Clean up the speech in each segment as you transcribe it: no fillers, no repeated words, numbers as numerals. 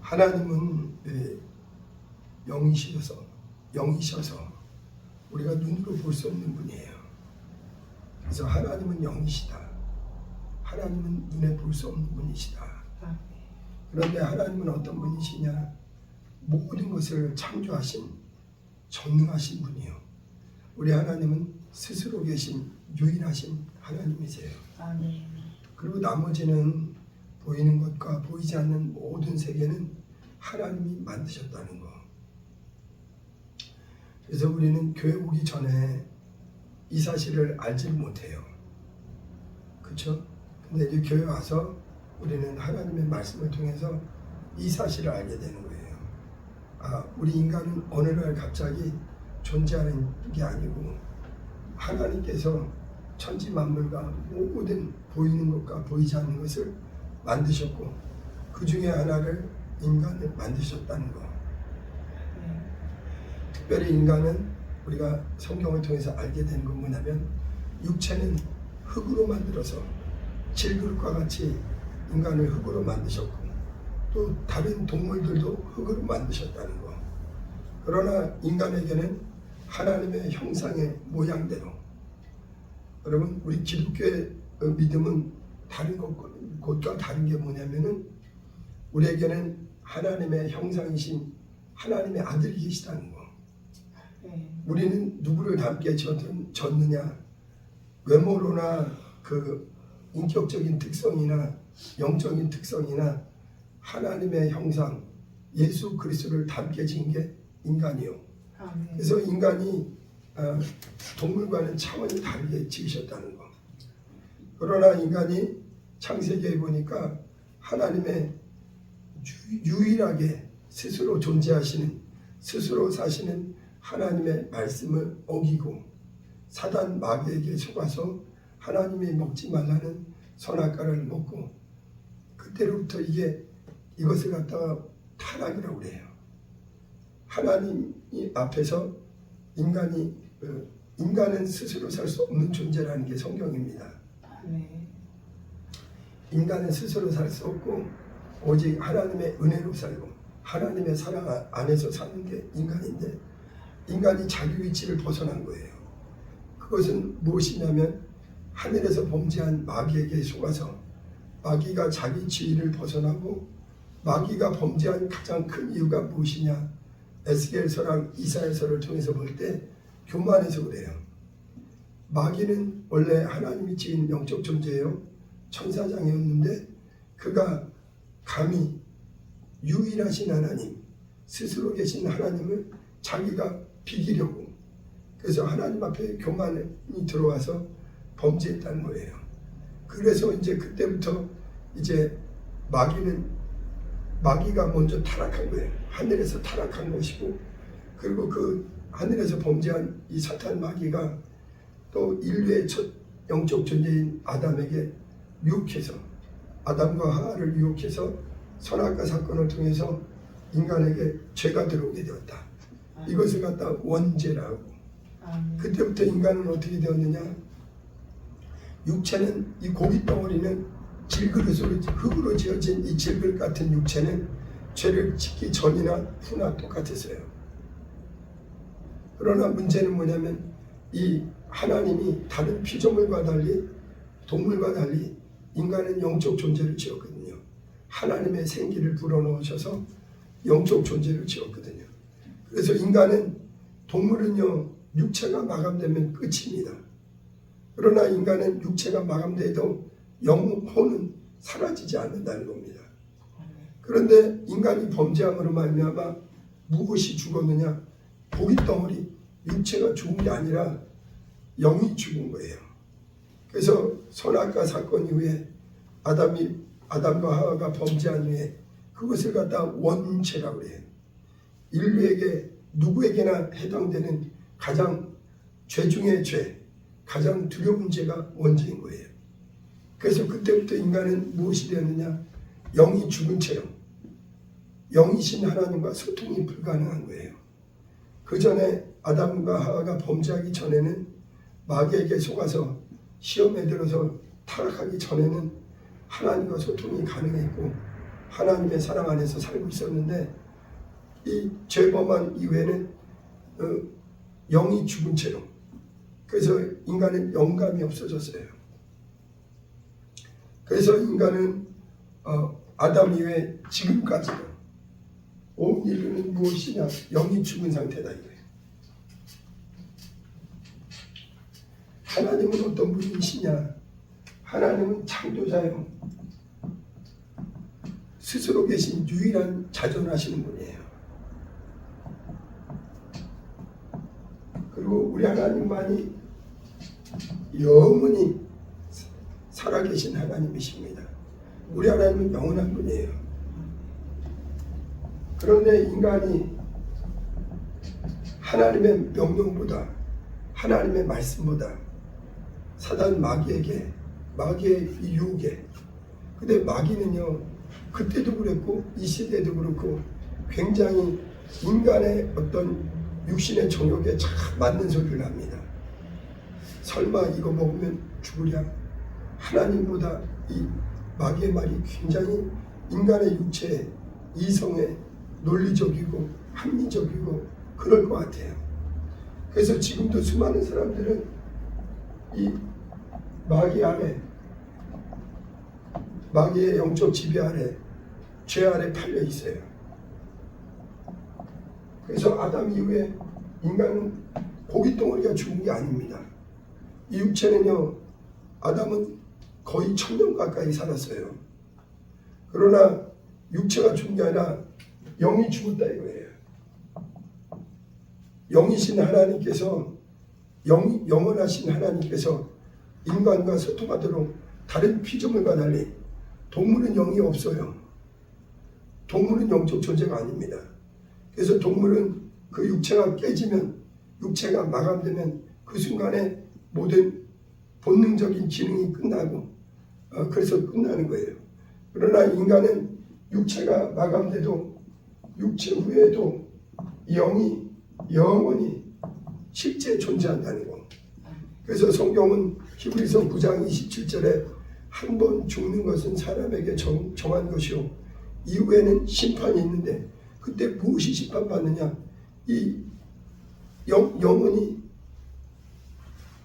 하나님은 영이셔서 우리가 눈으로 볼 수 없는 분이에요. 그래서 하나님은 영이시다. 하나님은 눈에 볼 수 없는 분이시다. 그런데 하나님은 어떤 분이시냐? 모든 것을 창조하신 전능하신 분이요. 우리 하나님은 스스로 계신 유일하신 하나님이세요. 그리고 나머지는 보이는 것과 보이지 않는 모든 세계는 하나님이 만드셨다는 거. 그래서 우리는 교회 오기 전에 이 사실을 알지 못해요. 그렇죠? 근데 이제 교회 와서 우리는 하나님의 말씀을 통해서 이 사실을 알게 되는 거예요. 우리 인간은 어느 날 갑자기 존재하는 게 아니고 하나님께서 천지 만물과 모든 보이는 것과 보이지 않는 것을 만드셨고 그 중에 하나를 인간을 만드셨다는 거. 특별히 인간은 우리가 성경을 통해서 알게 되는 건 뭐냐면 육체는 흙으로 만들어서 질그릇과 같이 인간을 흙으로 만드셨고 또 다른 동물들도 흙으로 만드셨다는 거. 그러나 인간에게는 하나님의 형상의 모양대로, 여러분 우리 기독교의 믿음은 다른 것과 다른 게 뭐냐면은 우리에게는 하나님의 형상이신 하나님의 아들이 계시다는 거. 우리는 누구를 닮게 졌느냐? 외모로나 그 인격적인 특성이나 영적인 특성이나 하나님의 형상 예수 그리스도를 닮게 지은 게 인간이요. 그래서 인간이 동물과는 차원이 다르게 지으셨다는 거. 그러나 인간이 창세기에 보니까 하나님의 유일하게 스스로 존재하시는, 스스로 사시는 하나님의 말씀을 어기고 사단 마귀에게 속아서 하나님이 먹지 말라는 선악과를 먹고, 그때로부터 이것을 갖다가 타락이라고 그래요. 하나님이 앞에서 인간은 스스로 살 수 없는 존재라는 게 성경입니다. 인간은 스스로 살 수 없고 오직 하나님의 은혜로 살고 하나님의 사랑 안에서 사는 게 인간인데, 인간이 자기 위치를 벗어난 거예요. 그것은 무엇이냐면 하늘에서 범죄한 마귀에게 속아서 마귀가 자기 지위를 벗어나고, 마귀가 범죄한 가장 큰 이유가 무엇이냐? 에스겔서랑 이사야서를 통해서 볼 때 교만해서 그래요. 마귀는 원래 하나님이 지은 영적 존재예요. 천사장이었는데 그가 감히 유일하신 하나님, 스스로 계신 하나님을 자기가 비기려고, 그래서 하나님 앞에 교만이 들어와서 범죄했다는 거예요. 그래서 이제 그때부터 이제 마귀가 먼저 타락한 거예요. 하늘에서 타락한 것이고, 그리고 그 하늘에서 범죄한 이 사탄 마귀가 또 인류의 첫 영적 존재인 아담에게 유혹해서, 아담과 하와를 유혹해서 선악과 사건을 통해서 인간에게 죄가 들어오게 되었다. 이것을 갖다 원죄라고. 그때부터 인간은 어떻게 되었느냐? 육체는, 이 고기 덩어리는 질그릇으로, 흙으로 지어진 이 질그릇 같은 육체는 죄를 짓기 전이나 후나 똑같았어요. 그러나 문제는 뭐냐면 이 하나님이 다른 피조물과 달리, 동물과 달리 인간은 영적 존재를 지었거든요. 하나님의 생기를 불어넣으셔서 영적 존재를 지었거든요. 그래서 인간은, 동물은요 육체가 마감되면 끝입니다. 그러나 인간은 육체가 마감돼도 영혼은 사라지지 않는다는 겁니다. 그런데 인간이 범죄함으로 말미암아 무엇이 죽었느냐? 고기 덩어리, 육체가 죽은 게 아니라 영이 죽은 거예요. 그래서 선악과 사건 이후에 아담과 하와가 범죄한 후에 그것을 갖다 원죄라고 해요. 인류에게 누구에게나 해당되는 가장 죄 중의 죄, 가장 두려운 죄가 원죄인 거예요. 그래서 그때부터 인간은 무엇이 되었느냐? 영이 죽은 채로 영이신 하나님과 소통이 불가능한 거예요. 그 전에 아담과 하와가 범죄하기 전에는, 마귀에게 속아서 시험에 들어서 타락하기 전에는 하나님과 소통이 가능했고, 하나님의 사랑 안에서 살고 있었는데 이 죄범한 이후에는 영이 죽은 채로, 그래서 인간은 영감이 없어졌어요. 그래서 인간은 아담 이후에 지금까지도 온 인류는 무엇이냐? 영이 죽은 상태다 이거예요. 하나님은 어떤 분이시냐? 하나님은 창조자요, 스스로 계신 유일한 자존하시는 분이에요. 그리고 우리 하나님만이 영원히 살아계신 하나님이십니다. 우리 하나님은 영원한 분이에요. 그런데 인간이 하나님의 명령보다, 하나님의 말씀보다 사단 마귀의 유혹에, 근데 마귀는요 그때도 그랬고 이 시대도 그렇고 굉장히 인간의 어떤 육신의 정욕에 참 맞는 소리를 합니다. 설마 이거 먹으면 죽으랴? 하나님보다 이 마귀의 말이 굉장히 인간의 육체에, 이성에 논리적이고 합리적이고 그럴 것 같아요. 그래서 지금도 수많은 사람들은 이 마귀 아래, 마귀의 영적 지배 아래, 죄 아래 팔려 있어요. 그래서 아담 이후에 인간은 고기 덩어리가 죽은 게 아닙니다. 이 육체는요, 아담은 거의 1000년 가까이 살았어요. 그러나 육체가 죽은 게 아니라 영이 죽었다 이거예요. 영이신 하나님께서, 영원하신 하나님께서 인간과 소통하도록 다른 피조물과 달리 동물은 영이 없어요. 동물은 영적 존재가 아닙니다. 그래서 동물은 그 육체가 깨지면, 육체가 마감되면 그 순간에 모든 본능적인 기능이 끝나고 그래서 끝나는 거예요. 그러나 인간은 육체가 마감돼도 육체 후에도 영이 영원히 실제 존재한다는 거. 그래서 성경은 히브리서 9장 27절에 한 번 죽는 것은 사람에게 정한 것이요 이후에는 심판이 있는데 그때 무엇이 심판받느냐? 이 영혼이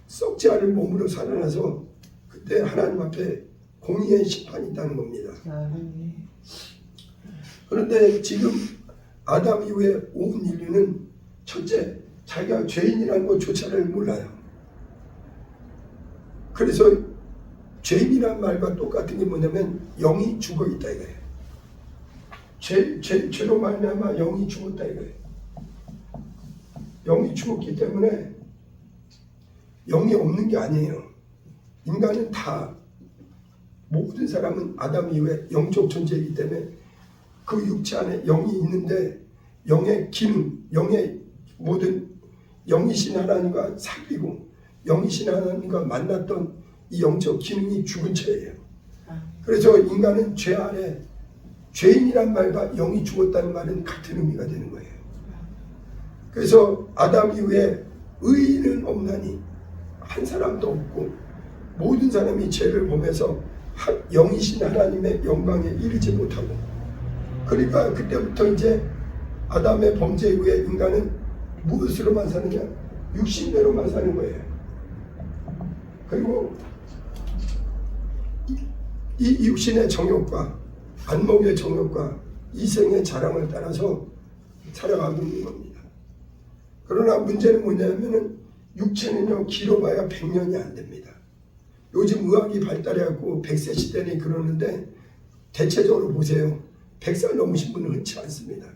썩지 않을 몸으로 살아나서 그때 하나님 앞에 공의의 심판이 있다는 겁니다. 그런데 지금 아담 이후에 온 인류는 첫째, 자기가 죄인이라는 것조차를 몰라요. 그래서 죄인이란 말과 똑같은 게 뭐냐면 영이 죽어 있다 이거예요. 죄로 말미암아 영이 죽었다 이거예요. 영이 죽었기 때문에 영이 없는 게 아니에요. 인간은 다, 모든 사람은 아담 이후에 영적 존재이기 때문에 그 육체 안에 영이 있는데 영의 기능, 영의 모든 영이신 하나님과 사귀고 영이신 하나님과 만났던 이 영적 기능이 죽은 채예요. 그래서 인간은 죄 아래, 죄인이란 말과 영이 죽었다는 말은 같은 의미가 되는 거예요. 그래서 아담 이후에 의인은 없나니 한 사람도 없고 모든 사람이 죄를 범해서 영이신 하나님의 영광에 이르지 못하고, 그러니까 그때부터 이제 아담의 범죄 이후에 인간은 무엇으로만 사느냐? 육신대로만 사는 거예요. 그리고 이 육신의 정욕과 안목의 정욕과 이생의 자랑을 따라서 살아가고 있는 겁니다. 그러나 문제는 뭐냐면은 육체는요 길어봐야 100년이 안 됩니다. 요즘 의학이 발달해갖고 100세 시대니 그러는데 대체적으로 보세요. 100살 넘으신 분은 흔치 않습니다.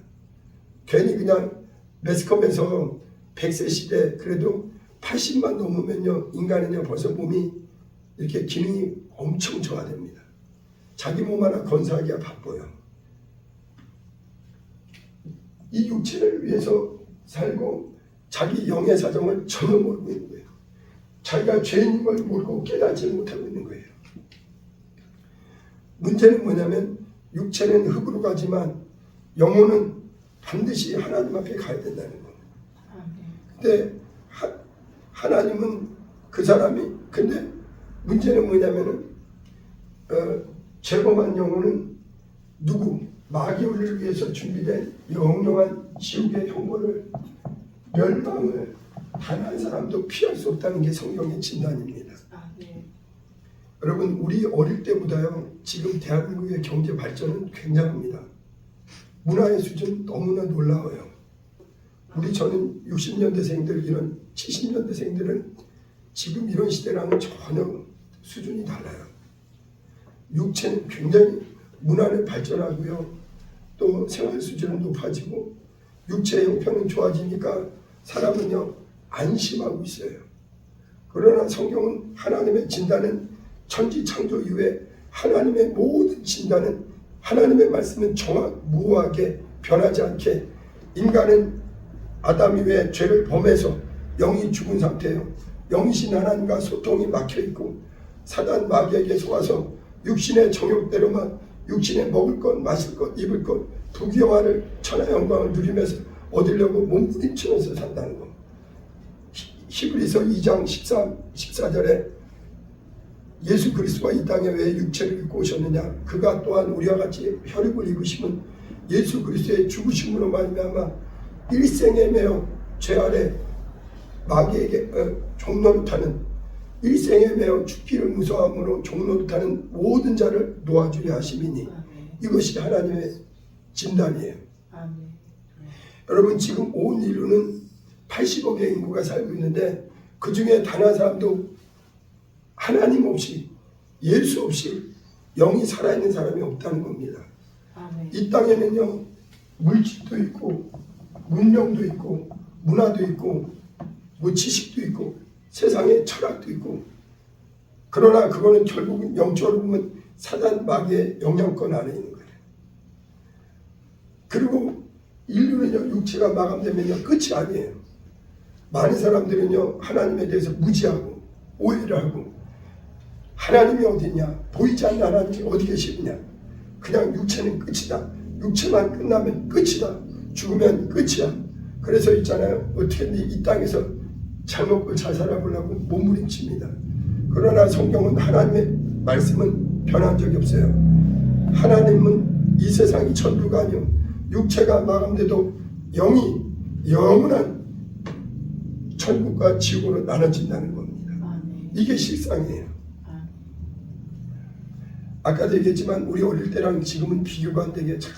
괜히 그냥 매스컴에서 100세 시대 그래도 80만 넘으면요 인간은요 벌써 몸이 이렇게 기능이 엄청 저하됩니다. 자기 몸 하나 건사하기가 바빠요. 이 육체를 위해서 살고 자기 영의 사정을 전혀 모르고 있는 거예요. 자기가 죄인인 걸 모르고 깨닫지 못하고 있는 거예요. 문제는 뭐냐면 육체는 흙으로 가지만 영혼은 반드시 하나님 앞에 가야 된다는 거예요. 근데 하나님은 그 사람이, 근데 문제는 뭐냐면은 죄범한 영혼은 누구 마귀를 위해서 준비된 영영한 지옥의 형벌을 멸망을 단 한 사람도 피할 수 없다는 게 성경의 진단입니다. 네. 여러분 우리 어릴 때보다요 지금 대한민국의 경제 발전은 굉장합니다. 문화의 수준 너무나 놀라워요. 저는 60년대생들 이런 70년대생들은 지금 이런 시대랑은 전혀 수준이 달라요. 육체는 굉장히 문화는 발전하고요. 또 생활 수준은 높아지고 육체 형편은 좋아지니까 사람은요 안심하고 있어요. 그러나 성경은 하나님의 진단은 천지 창조 이후에 하나님의 모든 진단은 하나님의 말씀은 무하게 변하지 않게 인간은 아담 이후에 죄를 범해서 영이 죽은 상태예요. 영이신 하나님과 소통이 막혀있고 사단 마귀에게 속아서 육신의 정욕대로만 육신에 먹을 것, 마실 것, 입을 것, 부귀영화를 천하 영광을 누리면서 얻으려고 몸부림치면서 산다는 것. 히브리서 2장 14절에 예수 그리스도가 이 땅에 왜 육체를 입고 오셨느냐? 그가 또한 우리와 같이 혈육을 입으심은 예수 그리스도의 죽으심으로 말미암아 일생에 매여 죄 아래 마귀에게 종노릇하는 일생에 매여 죽기를 무서함으로 종노릇하는 모든 자를 놓아주려 하심이니 이것이 하나님의 진단이에요. 여러분 지금 온 인류는 80억의 인구가 살고 있는데 그 중에 단 한 사람도 하나님 없이 예수 없이 영이 살아있는 사람이 없다는 겁니다. 이 땅에는요 물질도 있고 문명도 있고 문화도 있고 뭐 지식도 있고 세상에 철학도 있고 그러나 그거는 결국은 영적으로 보면 사단 마귀의 영향권 안에 있는 거예요. 그리고 인류는요 육체가 마감되면요 끝이 아니에요. 많은 사람들은요 하나님에 대해서 무지하고 오해를 하고 하나님이 어디냐 보이지 않는 하나님이 어디 계시느냐 그냥 육체는 끝이다. 육체만 끝나면 끝이다. 죽으면 끝이야. 그래서 있잖아요. 어떻게든 이 땅에서 잘 먹고 잘 살아보려고 몸부림칩니다. 그러나 성경은 하나님의 말씀은 변한 적이 없어요. 하나님은 이 세상이 전부가 아니요 육체가 마감돼도 영이 영원한 천국과 지옥으로 나눠진다는 겁니다. 이게 실상이에요. 아까도 얘기했지만 우리 어릴 때랑 지금은 비교가 안 되게 참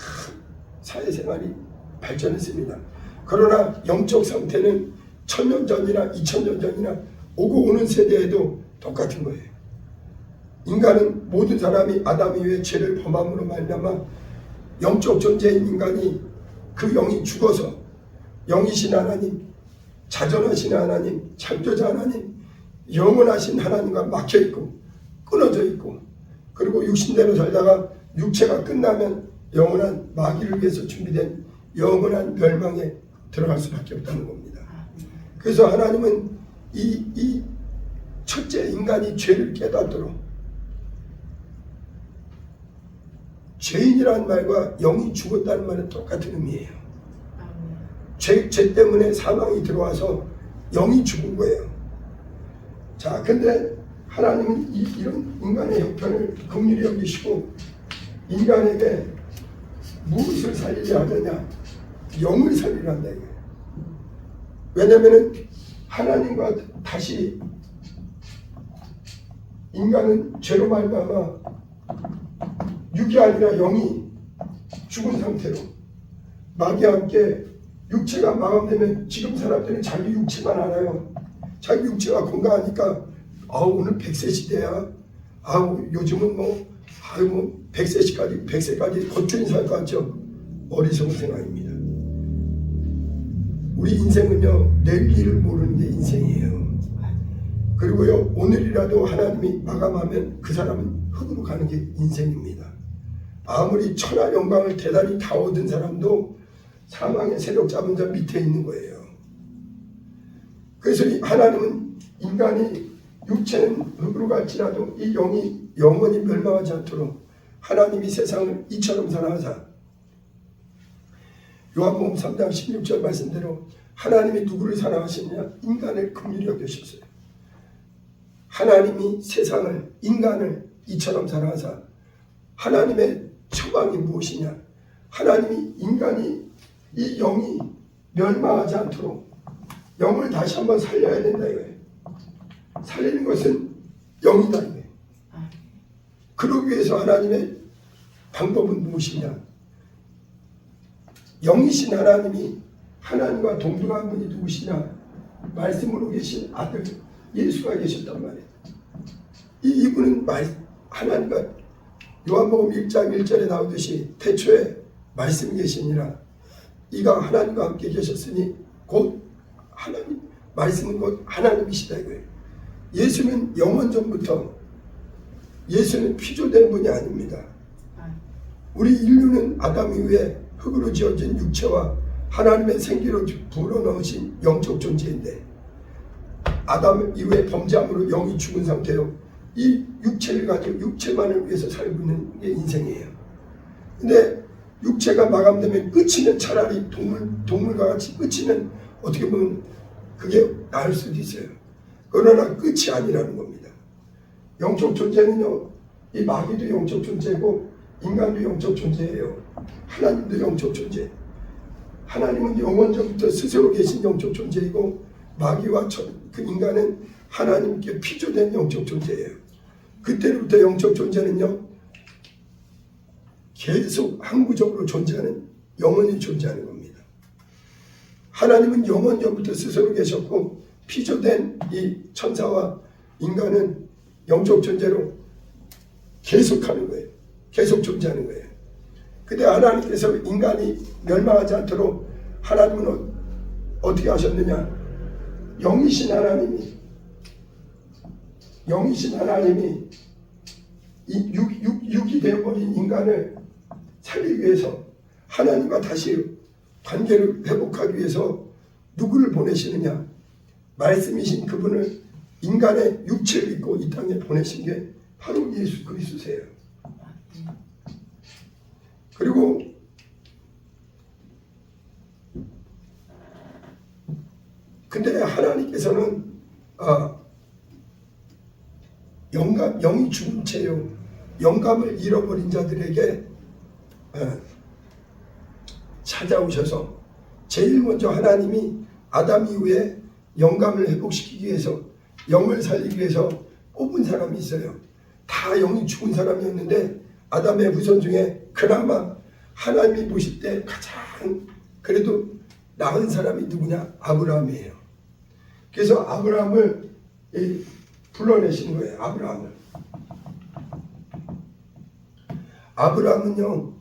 사회생활이 발전했습니다. 그러나 영적 상태는 1000년 전이나 2000년 전이나 오고 오는 세대에도 똑같은 거예요. 인간은 모든 사람이 아담 이후에 죄를 범함으로 말미암아 영적 존재인 인간이 그 영이 죽어서 영이신 하나님, 자존하신 하나님, 창조자 하나님, 영원하신 하나님과 막혀있고 끊어져 있고 그리고 육신대로 살다가 육체가 끝나면 영원한 마귀를 위해서 준비된 영원한 멸망에 들어갈 수밖에 없다는 겁니다. 그래서 하나님은 이 첫째 인간이 죄를 깨닫도록 죄인이라는 말과 영이 죽었다는 말은 똑같은 의미예요. 죄 때문에 사망이 들어와서 영이 죽은 거예요. 자, 근데 하나님은 이런 인간의 형편을 긍휼히 여기시고 인간에게 무엇을 살리려 하느냐? 영을 살리려 한다 이거예요. 왜냐하면 하나님과 다시 인간은 죄로 말미암아 육이 아니라 영이 죽은 상태로 마귀와 함께 육체가 마감되면 지금 사람들은 자기 육체만 알아요. 자기 육체가 건강하니까 오늘 100세 시대야. 요즘은 뭐 100세까지 거추인 살 것 같죠? 어리석은 생각입니다. 우리 인생은요 내일 일을 모르는 게 인생이에요. 그리고요 오늘이라도 하나님이 마감하면 그 사람은 흙으로 가는 게 인생입니다. 아무리 천하 영광을 대단히 다 얻은 사람도 사망의 세력 잡은 자 밑에 있는 거예요. 그래서 하나님은 인간이 육체는 흙으로 갈지라도 이 영이 영원히 멸망하지 않도록 하나님이 세상을 이처럼 사랑하사 요한복음 3장 16절 말씀대로 하나님이 누구를 사랑하시느냐? 인간을 긍휼히 여기셨어요. 하나님이 세상을 인간을 이처럼 사랑하사 하나님의 소망이 무엇이냐? 하나님이 인간이 이 영이 멸망하지 않도록 영을 다시 한번 살려야 된다 이거예요. 살리는 것은 영이다 이거예요. 그러기 위해서 하나님의 방법은 무엇이냐? 영이신 하나님이 하나님과 동등한 분이 누구시냐? 말씀으로 계신 아들 예수가 계셨단 말이에요. 이분은 하나님과 요한복음 1장 1절에 나오듯이 태초에 말씀이 계시니라. 이가 하나님과 함께 계셨으니 곧 하나님, 말씀은 곧 하나님이시다 이거예요. 예수는 영원 전부터, 예수는 피조된 분이 아닙니다. 우리 인류는 아담 이후에 흙으로 지어진 육체와 하나님의 생기로 불어넣으신 영적 존재인데, 아담 이후에 범죄함으로 영이 죽은 상태로 이 육체를 가지고 육체만을 위해서 살고 있는 게 인생이에요. 근데 육체가 마감되면 끝이면 차라리 동물과 같이 끝이면 어떻게 보면 그게 나을 수도 있어요. 그러나 끝이 아니라는 겁니다. 영적 존재는요, 이 마귀도 영적 존재고 인간도 영적 존재예요. 하나님도 영적 존재. 하나님은 영원전부터 스스로 계신 영적 존재이고 마귀와 그 인간은 하나님께 피조된 영적 존재예요. 그때부터 영적 존재는요, 계속 항구적으로 존재하는, 영원히 존재하는 겁니다. 하나님은 영원전부터 스스로 계셨고 피조된 이 천사와 인간은 영적 존재로 계속하는 거예요. 계속 존재하는 거예요. 근데 하나님께서 인간이 멸망하지 않도록 하나님은 어떻게 하셨느냐? 영이신 하나님이 이 육이 되어버린 인간을 살리기 위해서, 하나님과 다시 관계를 회복하기 위해서 누구를 보내시느냐? 말씀이신 그분을 인간의 육체를 입고 이 땅에 보내신 게 바로 예수 그리스도세요. 그리고 근데 하나님께서는 영이 죽은 채요, 영감을 잃어버린 자들에게 찾아오셔서 제일 먼저 하나님이 아담 이후에 영감을 회복시키기 위해서, 영을 살리기 위해서 뽑은 사람이 있어요. 다 영이 죽은 사람이었는데 아담의 후손 중에 그나마 하나님이 보실 때 가장 그래도 나은 사람이 누구냐? 아브라함이에요. 그래서 아브라함을 불러내신 거예요. 아브라함은요,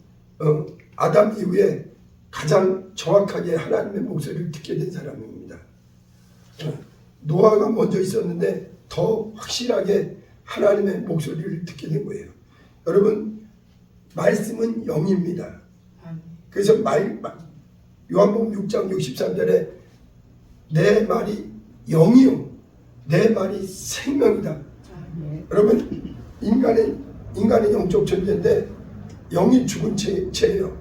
아담 이후에 가장 정확하게 하나님의 목소리를 듣게 된 사람입니다. 노아가 먼저 있었는데 더 확실하게 하나님의 목소리를 듣게 된 거예요. 여러분, 말씀은 영입니다. 그래서 요한복음 6장 63절에 내 말이 영이요 내 말이 생명이다. 여러분, 인간은 영적 존재인데 영이 죽은 채예요.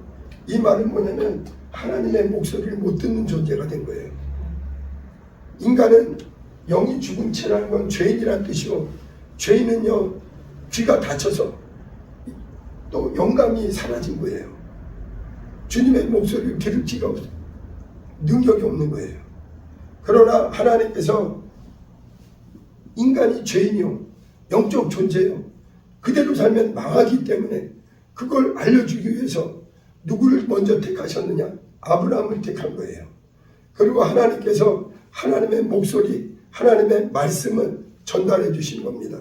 이 말은 뭐냐면 하나님의 목소리를 못 듣는 존재가 된 거예요. 인간은 영이 죽은 채라는 건 죄인이라는 뜻이고, 죄인은요 귀가 닫혀서 또 영감이 사라진 거예요. 주님의 목소리를 들을 기가 없어요. 능력이 없는 거예요. 그러나 하나님께서 인간이 죄인이요 영적 존재요, 그대로 살면 망하기 때문에 그걸 알려주기 위해서 누구를 먼저 택하셨느냐? 아브라함을 택한 거예요. 그리고 하나님께서 하나님의 목소리, 하나님의 말씀을 전달해 주신 겁니다.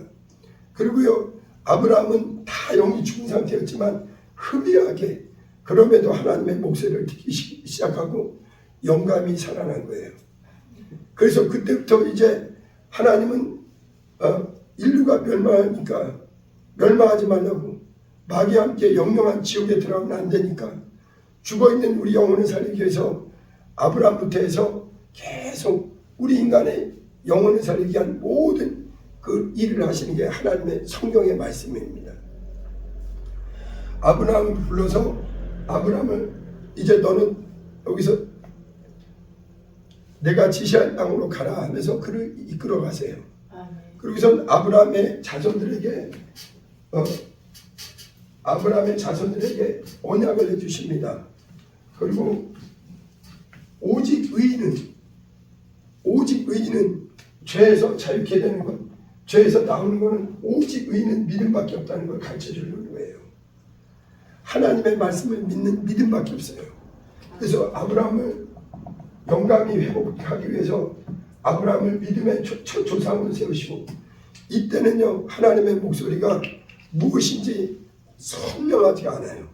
그리고요, 아브라함은 다 영이 죽은 상태였지만 흐미하게 그럼에도 하나님의 목소리를 듣기 시작하고 영감이 살아난 거예요. 그래서 그때부터 이제 하나님은 인류가 멸망하니까 멸망하지 말라고, 마귀와 함께 영영한 지옥에 들어가면 안 되니까 죽어있는 우리 영혼을 살리기 위해서 아브라함부터 해서 계속 우리 인간의 영혼을 살리기 위한 모든 그 일을 하시는 게 하나님의 성경의 말씀입니다. 아브라함을 불러서 아브라함을 이제 너는 여기서 내가 지시할 땅으로 가라 하면서 그를 이끌어 가세요. 그러고선 아브라함의 자손들에게 아브라함의 자손들에게 언약을 해주십니다. 그리고 오직 의인은 죄에서 자유케 되는 것, 죄에서 나오는 것은 오직 의인은 믿음밖에 없다는 걸 가르쳐 주는 거예요. 하나님의 말씀을 믿는 믿음밖에 없어요. 그래서 아브라함을 영감이 회복하기 위해서 아브라함을 믿음의 첫 조상으로 세우시고, 이때는요 하나님의 목소리가 무엇인지 선명하지 않아요.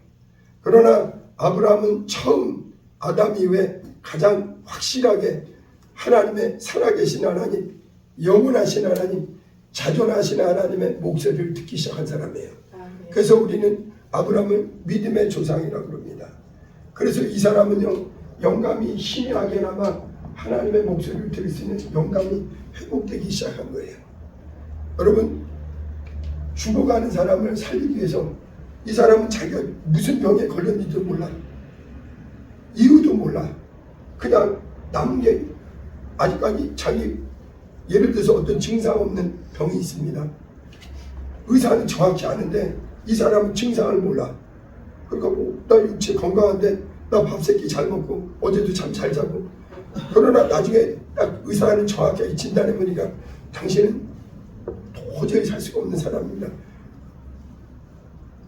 그러나 아브라함은 처음 아담 이후에 가장 확실하게 하나님의 살아계신 하나님, 영원하신 하나님, 자존하신 하나님의 목소리를 듣기 시작한 사람이에요. 그래서 우리는 아브라함을 믿음의 조상이라고 그럽니다. 그래서 이 사람은요 영감이 희미하게나마 하나님의 목소리를 들을 수 있는 영감이 회복되기 시작한 거예요. 여러분, 죽어가는 사람을 살리기 위해서 이 사람은 자기가 무슨 병에 걸렸는지도 몰라, 이유도 몰라. 그냥 남은 게 아직까지 자기, 예를 들어서 어떤 증상 없는 병이 있습니다. 의사는 정확히 아는데 이 사람은 증상을 몰라. 그러니까 나 육체 건강한데 나 밥 세끼 잘 먹고 어제도 잠 잘 자고, 그러나 나중에 딱 의사는 정확하게 진단해 보니까 당신은 도저히 살 수가 없는 사람입니다.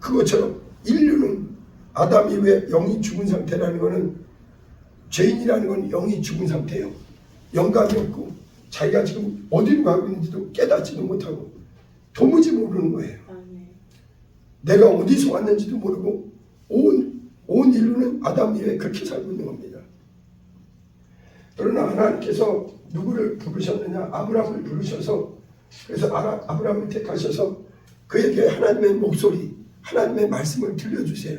그것처럼 인류는 아담 이후에 영이 죽은 상태라는 것은, 죄인이라는 건 영이 죽은 상태예요. 영감이 없고 자기가 지금 어디로 가고 있는지도 깨닫지도 못하고 도무지 모르는 거예요. 내가 어디서 왔는지도 모르고 온 인류는 아담 이후에 그렇게 살고 있는 겁니다. 그러나 하나님께서 누구를 부르셨느냐? 아브라함을 부르셔서, 그래서 아브라함을 택하셔서 그에게 하나님의 목소리, 하나님의 말씀을 들려주세요.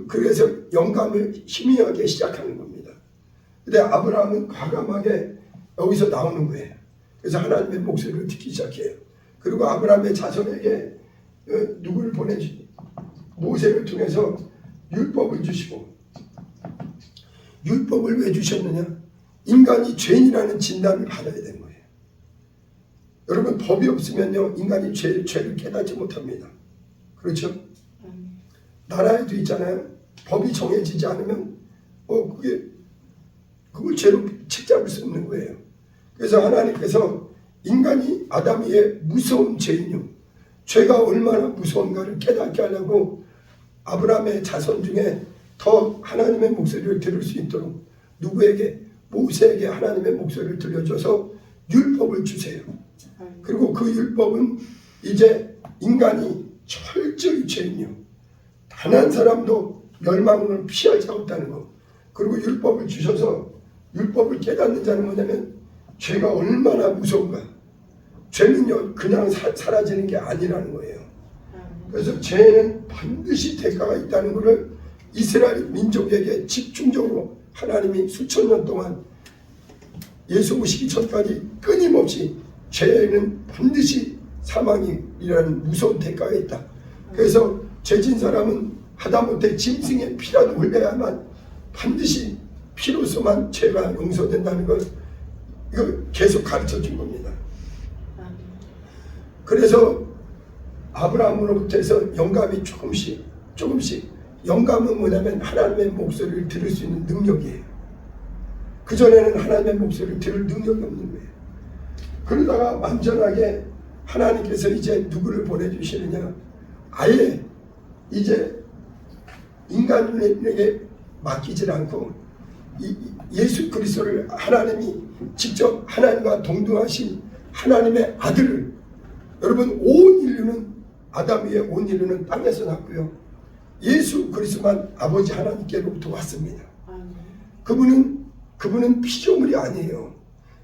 그래서 영감을 희미하게 시작하는 겁니다. 근데 아브라함은 과감하게 여기서 나오는 거예요. 그래서 하나님의 목소리를 듣기 시작해요. 그리고 아브라함의 자손에게 누구를 보내주니? 모세를 통해서 율법을 주시고, 율법을 왜 주셨느냐? 인간이 죄인이라는 진단을 받아야 되는 거예요. 여러분, 법이 없으면요 인간이 죄를 깨닫지 못합니다. 그렇죠? 나라에도 있잖아요. 법이 정해지지 않으면 그걸 죄로 책잡을 수 없는 거예요. 그래서 하나님께서 인간이 아담 위에 무서운 죄인요, 죄가 얼마나 무서운가를 깨닫게 하려고 아브라함의 자손 중에 더 하나님의 목소리를 들을 수 있도록 누구에게? 모세에게 하나님의 목소리를 들려줘서 율법을 주세요. 그리고 그 율법은 이제 인간이 철저히 죄인요, 단 한 사람도 멸망을 피할 자 없다는 거. 그리고 율법을 주셔서 율법을 깨닫는 자는 뭐냐면 죄가 얼마나 무서운가. 죄는요 그냥 사라지는 게 아니라는 거예요. 그래서 죄는 반드시 대가가 있다는 것을 이스라엘 민족에게 집중적으로 하나님이 수천 년 동안, 예수 오시기 전까지 끊임없이 죄는 반드시 사망이라는 무서운 대가가 있다. 그래서 죄진 사람은 하다못해 짐승의 피라도 흘려야만 반드시 피로서만 죄가 용서된다는 걸 이거 계속 가르쳐 준 겁니다. 그래서 아브라함으로부터 해서 영감이 조금씩 영감은 뭐냐면 하나님의 목소리를 들을 수 있는 능력이에요. 그전에는 하나님의 목소리를 들을 능력이 없는 거예요. 그러다가 완전하게 하나님께서 이제 누구를 보내주시느냐? 아예 이제 인간에게 맡기질 않고 예수 그리스도를 하나님이 직접 하나님과 동등하신 하나님의 아들을, 여러분 온 인류는 아담 위에 온 인류는 땅에서 났고요, 예수 그리스도만 아버지 하나님께로부터 왔습니다. 그분은 피조물이 아니에요.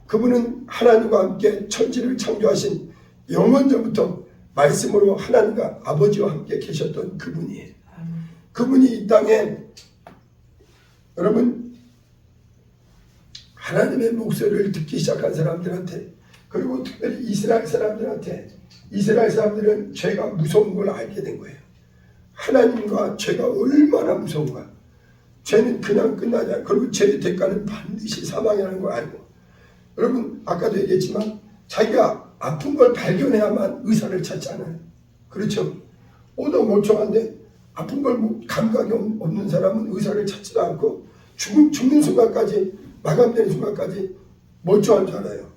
그분은 하나님과 함께 천지를 창조하신 영원전부터 말씀으로 하나님과 아버지와 함께 계셨던 그분이에요. 그분이 이 땅에, 여러분 하나님의 목소리를 듣기 시작한 사람들한테, 그리고 특별히 이스라엘 사람들한테, 이스라엘 사람들은 죄가 무서운 걸 알게 된 거예요. 하나님과 죄가 얼마나 무서운가. 죄는 그냥 끝나지 않고, 그리고 죄의 대가는 반드시 사망이라는 걸 알고, 여러분 아까도 얘기했지만 자기가 아픈 걸 발견해야만 의사를 찾잖아요. 그렇죠? 오도 멀쩡한데 아픈 걸 감각이 없는 사람은 의사를 찾지도 않고 죽는 순간까지, 마감되는 순간까지 멀쩡한 줄 알아요.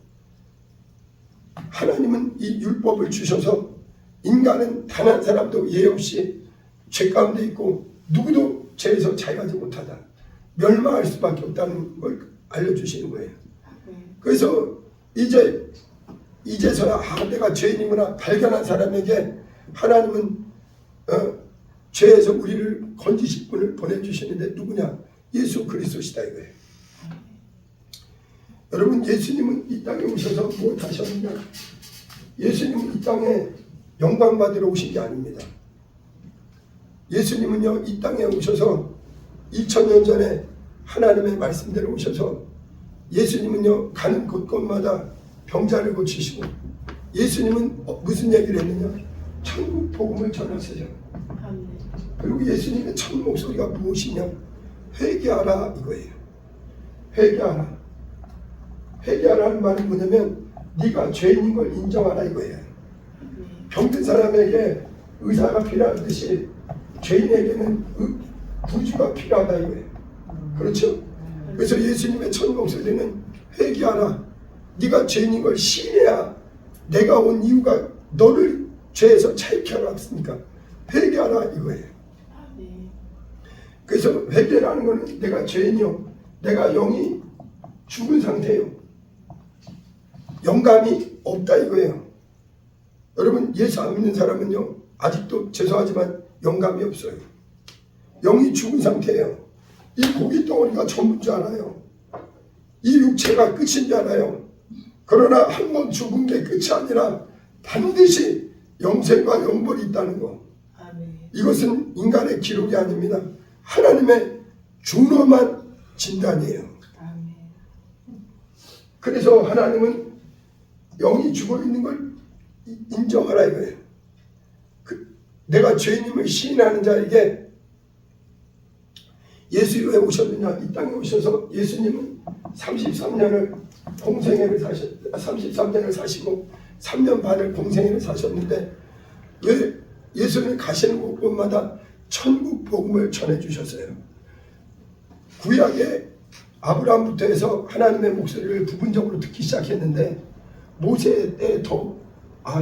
하나님은 이 율법을 주셔서 인간은 단 한 사람도 예 없이 죄 가운데 있고 누구도 죄에서 자유하지 못하다, 멸망할 수밖에 없다는 걸 알려주시는 거예요. 그래서 이제서야 내가 죄인이구나 발견한 사람에게 하나님은 죄에서 우리를 건지실 분을 보내주시는데 누구냐? 예수 그리스도시다 이거예요. 여러분, 예수님은 이 땅에 오셔서 뭘 하셨느냐? 예수님은 이 땅에 영광 받으러 오신 게 아닙니다. 예수님은요, 이 땅에 오셔서 2000년 전에 하나님의 말씀대로 오셔서 예수님은요, 가는 곳곳마다 병자를 고치시고, 예수님은 무슨 얘기를 했느냐? 천국 복음을 전하세요. 그리고 예수님의 첫 목소리가 무엇이냐? 회개하라 이거예요. 회개하라. 회개하라는 말은 뭐냐면 네가 죄인인 걸 인정하라 이거예요. 병든 사람에게 의사가 필요하듯이 죄인에게는 구주가 필요하다 이거예요. 그렇죠? 그래서 예수님의 첫 목소리는 회개하라. 네가 죄인인 걸 시인해야 내가 온 이유가 너를 죄에서 자유케 하라 했으니까 회개하라 이거예요. 그래서 회개라는 것은 내가 죄인이요, 내가 영이 죽은 상태예요, 영감이 없다 이거예요. 여러분, 예수 안 믿는 사람은요 아직도 죄송하지만 영감이 없어요. 영이 죽은 상태예요. 이 고기 덩어리가 전부인 줄 알아요. 이 육체가 끝인 줄 알아요. 그러나 한 번 죽은 게 끝이 아니라 반드시 영생과 영벌이 있다는 거. 이것은 인간의 기록이 아닙니다. 하나님의 준엄한 진단이에요. 그래서 하나님은 영이 죽어 있는 걸 인정하라 이거예요. 내가 죄인임을 시인하는 자에게 예수 왜 오셨느냐? 이 땅에 오셔서 예수님은 33년을 공생애를 33년을 사시고 3년 반을 공생애를 사셨는데 왜 예수님 가시는 곳곳마다 천국 복음을 전해주셨어요. 구약의 아브라함부터 해서 하나님의 목소리를 부분적으로 듣기 시작했는데 모세 때 더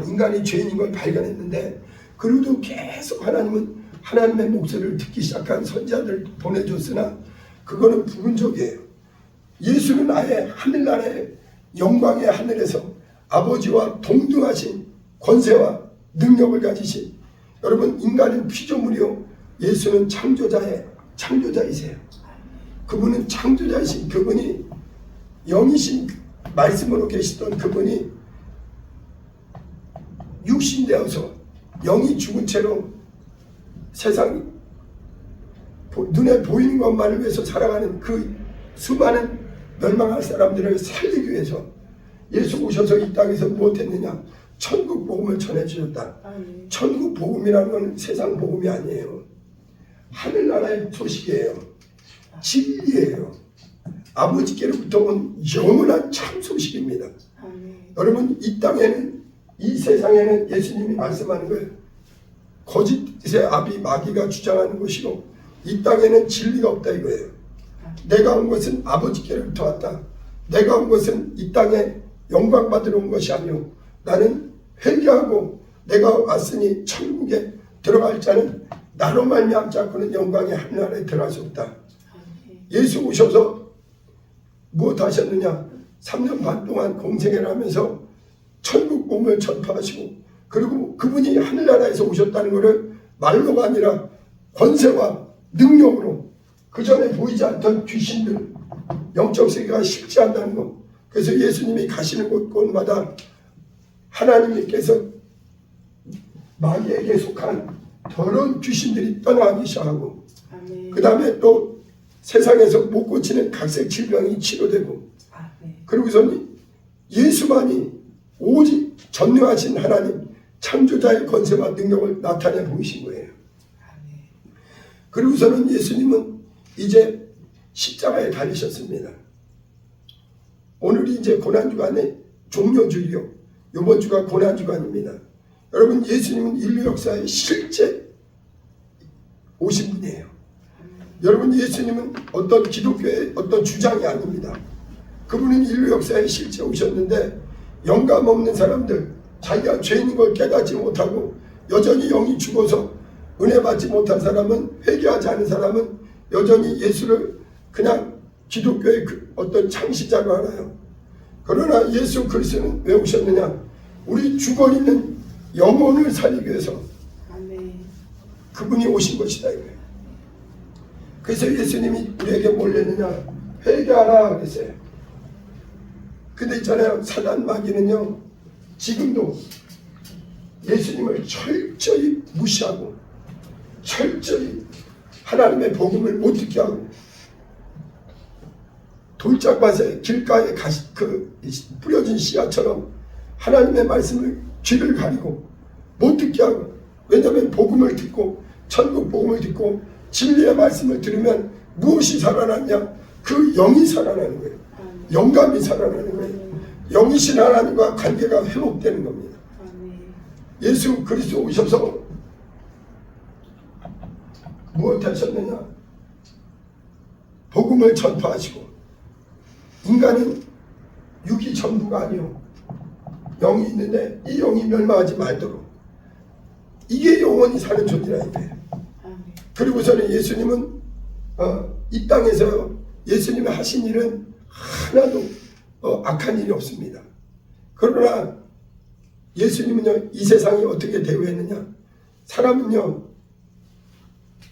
인간이 죄인인 걸 발견했는데 그래도 계속 하나님은 하나님의 목소리를 듣기 시작한 선지자들 보내줬으나 그거는 부분적이에요. 예수는 아예 하늘나라의 영광의 하늘에서 아버지와 동등하신 권세와 능력을 가지신, 여러분, 인간은 피조물이요 예수는 창조자이세요. 그분은 창조자이신 그분이 영이신 말씀으로 계시던 그분이 육신되어서 영이 죽은 채로 세상 눈에 보이는 것만을 위해서 살아가는 그 수많은 멸망할 사람들을 살리기 위해서 예수 오셔서 이 땅에서 무엇했느냐? 천국 복음을 전해주셨다. 천국 복음이라는 건 세상 복음이 아니에요. 하늘나라의 소식이에요. 진리예요. 아버지께로부터 온 영원한 참 소식입니다. 여러분, 이 땅에는, 이 세상에는 예수님이 말씀하는 거예요. 거짓의 아비 마귀가 주장하는 것이고 이 땅에는 진리가 없다 이거예요. 내가 온 것은 아버지께로부터 왔다. 내가 온 것은 이 땅에 영광 받으러 온 것이 아니오. 나는 회개하고 내가 왔으니 천국에 들어갈 자는 나로 말미암지 않고는 영광의 하늘나라에 들어갈 수 없다. 예수 오셔서 무엇 하셨느냐? 3년 반 동안 공생애를 하면서 천국 복음을 전파하시고, 그리고 그분이 하늘나라에서 오셨다는 것을 말로가 아니라 권세와 능력으로 그 전에 보이지 않던 귀신들, 영적 세계가 실제한다는 것. 그래서 예수님이 가시는 곳곳마다 하나님께서 마귀에게 속한 더러운 귀신들이 떠나가기 시작하고, 그 다음에 또 세상에서 못 고치는 각색 질병이 치료되고, 그리고선 예수만이 오직 전능하신 하나님 창조자의 권세와 능력을 나타내 보이신 거예요. 그리고서는 예수님은 이제 십자가에 달리셨습니다. 오늘이 이제 고난주간의 종료주일이요, 이번 주가 고난주간입니다. 여러분, 예수님은 인류 역사의 실제 오신 분이에요. 여러분, 예수님은 어떤 기독교의 어떤 주장이 아닙니다. 그분은 인류 역사에 실제 오셨는데 영감 없는 사람들, 자기가 죄인인 걸 깨닫지 못하고 여전히 영이 죽어서 은혜 받지 못한 사람은, 회개하지 않은 사람은 여전히 예수를 그냥 기독교의 어떤 창시자로 알아요. 그러나 예수 그리스도는 왜 오셨느냐? 우리 죽어있는 영혼을 살리기 위해서 그분이 오신 것이다 이거예요. 그래서 예수님이 우리에게 뭘 했느냐? 회개하라 그랬어요. 근데 있잖아요, 사단 마귀는요 지금도 예수님을 철저히 무시하고 철저히 하나님의 복음을 못 듣게 하고 돌짝밭에 길가에 뿌려진 씨앗처럼 하나님의 말씀을 귀를 가리고 못 듣게 하고, 왜냐하면 복음을 듣고 천국 복음을 듣고 진리의 말씀을 들으면 무엇이 살아나냐? 그 영이 살아나는 거예요. 영감이 살아나는 거예요. 영이신 하나님과 관계가 회복되는 겁니다. 예수 그리스도 오셔서 무엇 하셨느냐? 복음을 전파하시고, 인간은 육이 전부가 아니요 영이 있는데 이 영이 멸망하지 말도록, 이게 영원히 사는 존재라 이거예요. 그리고서는 예수님은 이 땅에서 예수님이 하신 일은 하나도 악한 일이 없습니다. 그러나 예수님은요, 이 세상이 어떻게 대우했느냐? 사람은요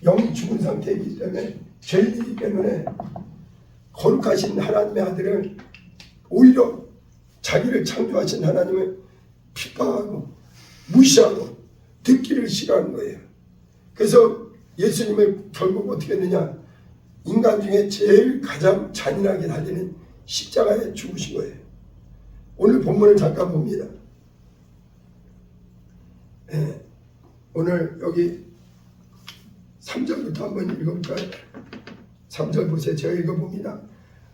영이 죽은 상태이기 때문에, 죄인이기 때문에 거룩하신 하나님의 아들을, 오히려 자기를 창조하신 하나님을 핍박하고 무시하고 듣기를 싫어하는 거예요. 그래서 예수님을 결국 어떻게 했느냐? 인간 중에 제일 가장 잔인하게 달리는 십자가에 죽으신 거예요. 오늘 본문을 잠깐 봅니다. 오늘 여기 3절부터 한번 읽어볼까요? 3절 보세요. 제가 읽어봅니다.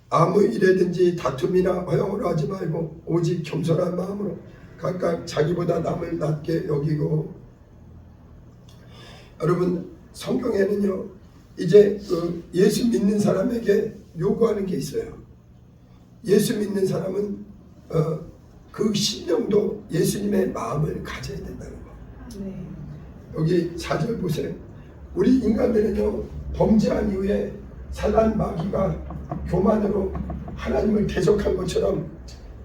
아무 일에든지 다툼이나 허영으로 하지 말고 오직 겸손한 마음으로 각각 자기보다 남을 낮게 여기고. 여러분, 성경에는요 이제 예수 믿는 사람에게 요구하는 게 있어요. 예수 믿는 사람은 그 심령도 예수님의 마음을 가져야 된다는 거. 여기 4절 보세요. 우리 인간들은요 범죄한 이후에 사단 마귀가 교만으로 하나님을 대적한 것처럼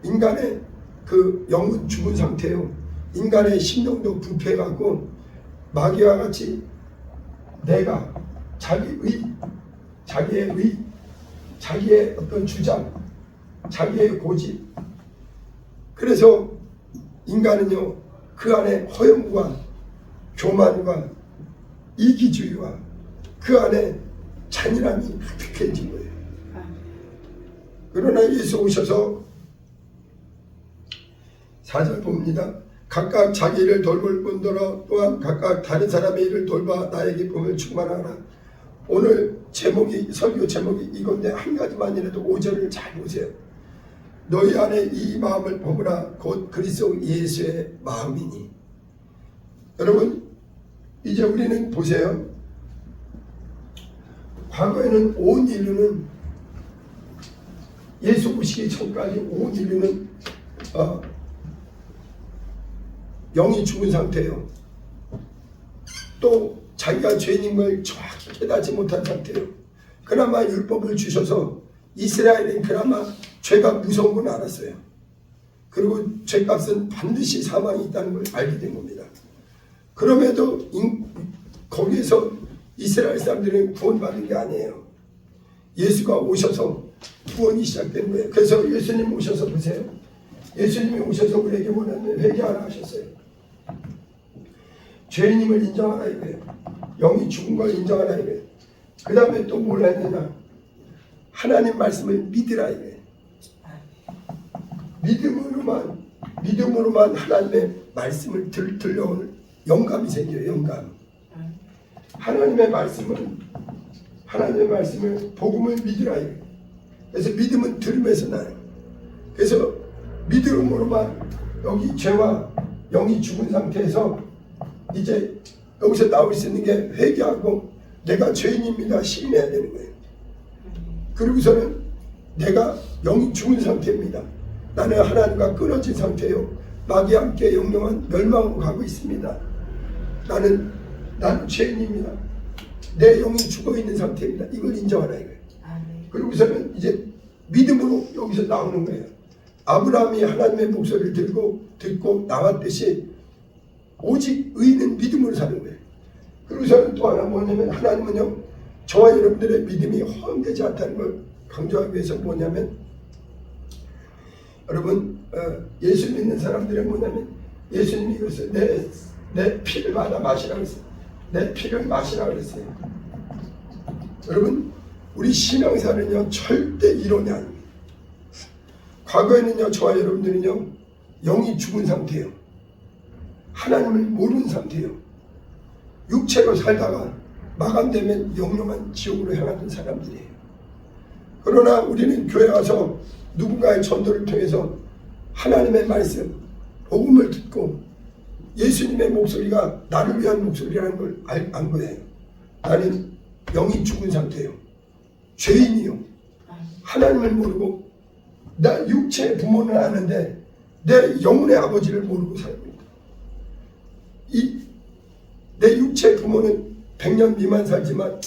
인간의 그 영은 죽은 상태요, 인간의 심령도 부패해갖고 마귀와 같이 내가 자기의 자기의 어떤 주장, 자기의 고집, 그래서 인간은요 그 안에 허영과 교만과 이기주의와 그 안에 잔인함이 가득해진 거예요. 그러나 예수 오셔서 4절 봅니다. 각각 자기 일을 돌볼 뿐더러 또한 각각 다른 사람의 일을 돌봐 나의 기쁨을 충만하라. 오늘 제목이, 설교 제목이 이건데 한 가지만이라도 5절을 잘 보세요. 너희 안에 이 마음을 품으라. 곧 그리스도 예수의 마음이니. 여러분, 이제 우리는 보세요. 과거에는 온 인류는, 예수 오시기 전까지 온 인류는 영이 죽은 상태예요. 또 자기가 죄인인 걸 정확히 깨닫지 못한 상태예요. 그나마 율법을 주셔서 이스라엘은 그나마 죄가 무서운 건 알았어요. 그리고 죄값은 반드시 사망이 있다는 걸 알게 된 겁니다. 그럼에도 거기에서 이스라엘 사람들은 구원받은 게 아니에요. 예수가 오셔서 구원이 시작된 거예요. 그래서 예수님 오셔서 보세요. 예수님이 오셔서 우리에게 원하는 회개하라 하셨어요. 죄인임을 인정하라 이거예요. 영이 죽은 걸 인정하라 이거예요. 그 다음에 또 뭘 했느냐? 하나님 말씀을 믿으라 이거예요. 믿음으로만 하나님의 말씀을 들려오는 영감이 생겨요. 영감. 하나님의 말씀을 복음을 믿으라 이거예요. 그래서 믿음은 들음에서 나요. 그래서 믿음으로만, 여기 죄와 영이 죽은 상태에서 이제 여기서 나올 수 있는 게 회개하고 내가 죄인입니다 시인해야 되는 거예요. 그리고서는 내가 영이 죽은 상태입니다. 나는 하나님과 끊어진 상태요. 마귀와 함께 영영한 멸망으로 가고 있습니다. 나는 죄인입니다. 내 영이 죽어있는 상태입니다. 이걸 인정하라 이거예요. 그리고서는 이제 믿음으로 여기서 나오는 거예요. 아브라함이 하나님의 목소리를 듣고 나왔듯이 오직 의인은 믿음으로 사는 거예요. 그리고서는 또 하나 뭐냐면 하나님은요 저와 여러분들의 믿음이 허황되지 않다는 걸 강조하기 위해서 뭐냐면 여러분 예수 믿는 사람들은 뭐냐면 예수님이 그랬어요. 내 피를 받아 마시라고 했어요. 내 피를 마시라고 그랬어요. 여러분 우리 신앙사는요 절대 이론이 아닙니다. 과거에는요 저와 여러분들은요 영이 죽은 상태예요. 하나님을 모르는 상태예요. 육체로 살다가 마감되면 영영한 지옥으로 향하는 사람들이에요. 그러나 우리는 교회 와서 누군가의 전도를 통해서 하나님의 말씀, 복음을 듣고 예수님의 목소리가 나를 위한 목소리라는 걸 안 거예요. 나는 영이 죽은 상태예요. 죄인이요. 하나님을 모르고 나 육체의 부모는 아는데 내 영혼의 아버지를 모르고 살고 내 육체의 부모는 100년 미만 살지만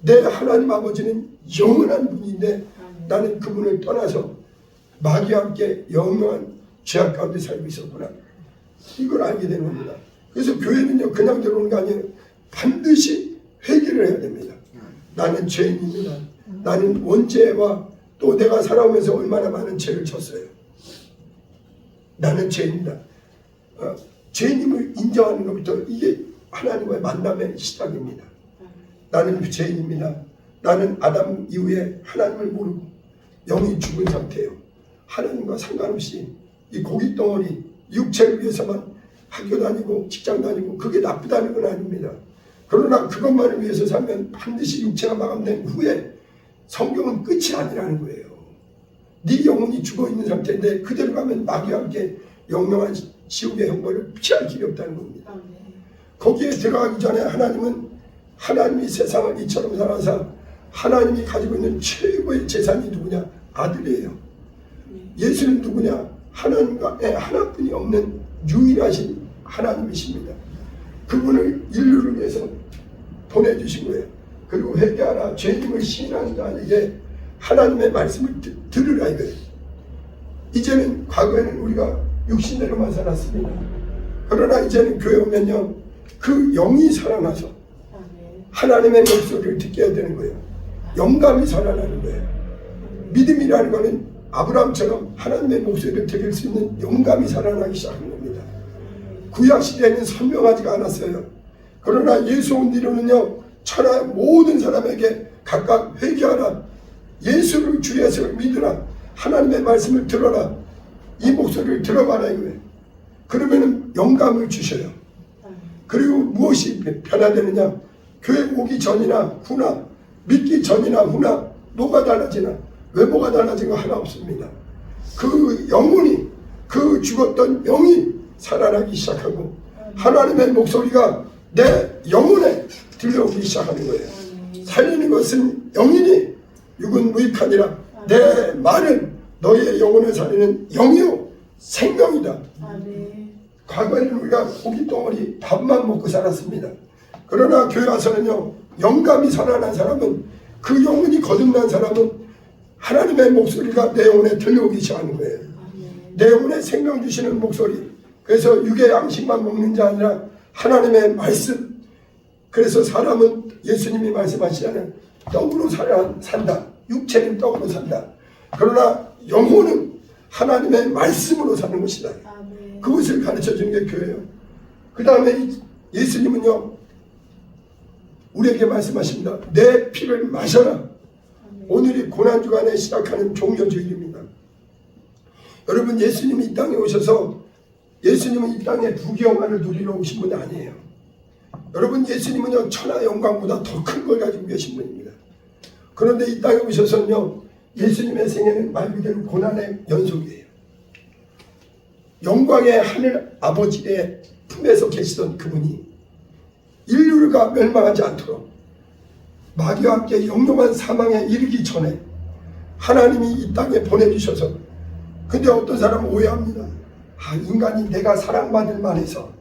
내 하나님 아버지는 영원한 분인데 나는 그분을 떠나서 마귀와 함께 영원한 죄악 가운데 살고 있었구나. 이걸 알게 되는 겁니다. 그래서 교회는요 그냥 들어오는 게 아니에요. 반드시 회개를 해야 됩니다. 나는 죄인입니다. 나는 원죄와 또 내가 살아오면서 얼마나 많은 죄를 졌어요. 나는 죄인이다. 죄인임을 인정하는 것부터 이게 하나님과의 만남의 시작입니다. 나는 죄인입니다. 나는 아담 이후에 하나님을 모르고 영이 죽은 상태예요. 하나님과 상관없이 이 고깃덩어리 육체를 위해서만 학교 다니고 직장 다니고 그게 나쁘다는 건 아닙니다. 그러나 그것만을 위해서 살면 반드시 육체가 마감된 후에 성경은 끝이 아니라는 거예요. 네 영혼이 죽어있는 상태인데 그대로 가면 마귀와 함께 영영한 지옥의 형벌을 피할 길이 없다는 겁니다. 거기에 들어가기 전에 하나님은 하나님이 세상을 이처럼 살아서 하나님이 가지고 있는 최고의 재산이 누구냐? 아들이에요. 예수는 누구냐? 하나님과 하나뿐이 없는 유일하신 하나님이십니다. 그분을 인류를 위해서 보내주신 거예요. 그리고 회개하라 죄임을 시인하는 자에게 하나님의 말씀을 들으라 이거예요. 이제는 과거에는 우리가 육신대로만 살았습니다. 그러나 이제는 교회 오면요 그 영이 살아나서 하나님의 목소리를 듣게 해야 되는 거예요. 영감이 살아나는 거예요. 믿음이라는 것은 아브라함처럼 하나님의 목소리를 들을 수 있는 영감이 살아나기 시작한 겁니다. 구약시대에는 선명하지가 않았어요. 그러나 예수 온 뒤로는요 천하 모든 사람에게 각각 회개하라, 예수를 주 예수를 믿으라, 하나님의 말씀을 들어라, 이 목소리를 들어봐라 이거예요. 그러면은 영감을 주셔요. 그리고 무엇이 변화되느냐? 교회 오기 전이나 후나 믿기 전이나 후나 뭐가 달라지나? 외모가 달라진 거 하나 없습니다. 그 영혼이 그 죽었던 영이 살아나기 시작하고 하나님의 목소리가 내 영혼에 들려오기 시작하는 거예요. 살리는 것은 영이니 육은 무익하니라. 내 말은 너의 영혼을 살리는 영이요 생명이다. 과거에는 우리가 고깃덩어리 밥만 먹고 살았습니다. 그러나 교회 와서는요 영감이 살아난 사람은 그 영혼이 거듭난 사람은 하나님의 목소리가 내 영혼에 들려오기 시작하는 거예요. 내 영혼에 생명 주시는 목소리. 그래서 육의 양식만 먹는 자 아니라 하나님의 말씀. 그래서 사람은 예수님이 말씀하시자는 떡으로 산다. 육체는 떡으로 산다. 그러나 영혼은 하나님의 말씀으로 사는 것이다. 그것을 가르쳐주는 게 교회예요. 그 다음에 예수님은요 우리에게 말씀하십니다. 내 피를 마셔라. 오늘이 고난주간에 시작하는 종려주일입니다. 여러분 예수님이 이 땅에 오셔서 예수님은 이 땅에 부귀영화를 누리러 오신 분이 아니에요. 여러분 예수님은요 천하 영광보다 더 큰 걸 가지고 계신 분입니다. 그런데 이 땅에 오셔서는요 예수님의 생애는 말 그대로 고난의 연속이에요. 영광의 하늘 아버지의 품에서 계시던 그분이 인류가 멸망하지 않도록 마귀와 함께 영롱한 사망에 이르기 전에 하나님이 이 땅에 보내주셔서, 근데 어떤 사람은 오해합니다. 인간이 내가 사랑받을 만해서,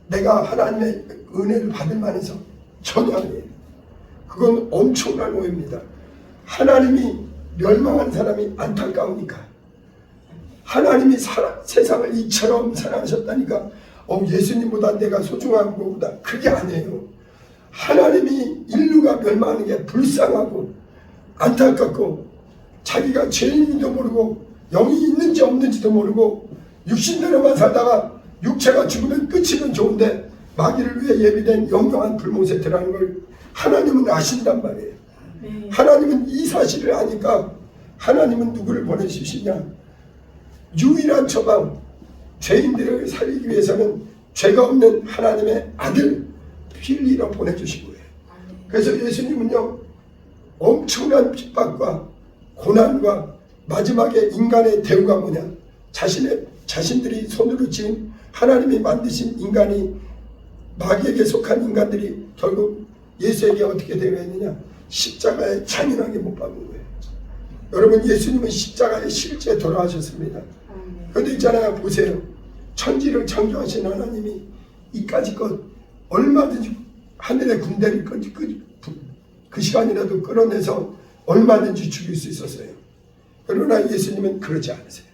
내가 하나님의 은혜를 받을 만해서. 전혀 아니에요. 그건 엄청난 오해입니다. 하나님이 멸망한 사람이 안타까우니까, 하나님이 세상을 이처럼 사랑하셨다니까 예수님보다 내가 소중한 것보다, 그게 아니에요. 하나님이 인류가 멸망하는 게 불쌍하고 안타깝고, 자기가 죄인인지도 모르고 영이 있는지 없는지도 모르고 육신대로만 살다가 육체가 죽으면 끝이면 좋은데 마귀를 위해 예비된 영영한 불못에 들어가는 걸 하나님은 아신단 말이에요. 하나님은 이 사실을 아니까 하나님은 누구를 보내주시냐? 유일한 처방, 죄인들을 살리기 위해서는 죄가 없는 하나님의 아들 필리로 보내주신 거예요. 그래서 예수님은요, 엄청난 핍박과 고난과 마지막에 인간의 대우가 뭐냐? 자신들이 손으로 지은 하나님이 만드신 인간이, 마귀에게 속한 인간들이 결국 예수에게 어떻게 되었느냐? 십자가에 잔인하게 못 박은 거예요. 여러분, 예수님은 십자가에 실제 돌아가셨습니다. 그런데 있잖아요, 보세요. 천지를 창조하신 하나님이 이까지 것 얼마든지 하늘의 군대를 그 시간이라도 끌어내서 얼마든지 죽일 수 있었어요. 그러나 예수님은 그러지 않으세요.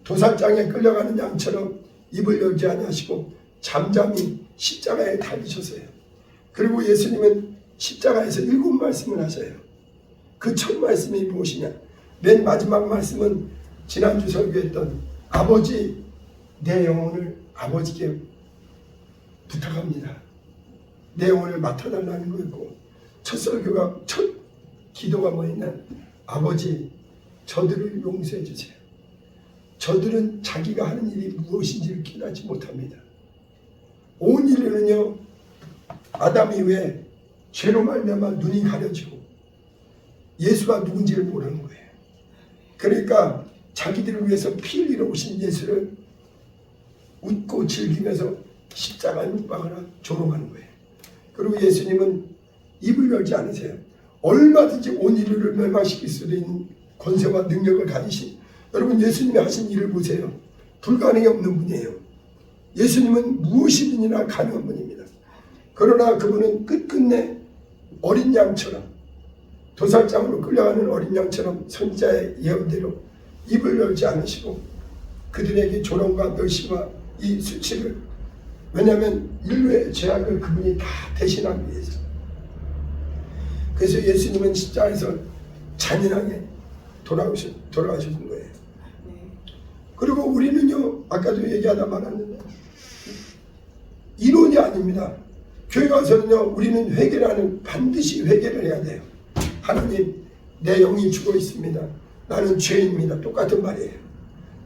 도살장에 끌려가는 양처럼 입을 열지 아니하시고 잠잠히 십자가에 달리셨어요. 그리고 예수님은 십자가에서 7말씀을 하셔요. 그 첫 말씀이 무엇이냐? 맨 마지막 말씀은 지난주 설교했던 아버지, 내 영혼을 아버지께 부탁합니다. 내 영혼을 맡아달라는 거였고, 첫 기도가 뭐였냐? 아버지, 저들을 용서해 주세요. 저들은 자기가 하는 일이 무엇인지를 깨닫지 못합니다. 온 인류는요, 아담 이후에 죄로 말미암아 눈이 가려지고 예수가 누군지를 모르는 거예요. 그러니까 자기들을 위해서 피 흘리러 오신 예수를 웃고 즐기면서 십자가에 못 박으라 조롱하는 거예요. 그리고 예수님은 입을 열지 않으세요. 얼마든지 온 인류를 멸망시킬 수도 있는 권세와 능력을 가지신, 여러분, 예수님이 하신 일을 보세요. 불가능이 없는 분이에요. 예수님은 무엇이든지나 가능한 분입니다. 그러나 그분은 끝끝내 어린 양처럼, 도살장으로 끌려가는 어린 양처럼 선지자의 예언대로 입을 열지 않으시고 그들에게 조롱과 멸시와 이 수치를, 왜냐하면 인류의 죄악을 그분이 다 대신하기 위해서. 그래서 예수님은 십자가에서 잔인하게 돌아가신 거예요. 그리고 우리는요, 아까도 얘기하다 말았는데 이론이 아닙니다. 교회 가서는요, 우리는 회개를 반드시 회개를 해야 돼요. 하나님, 내 영이 죽어 있습니다. 나는 죄인입니다. 똑같은 말이에요.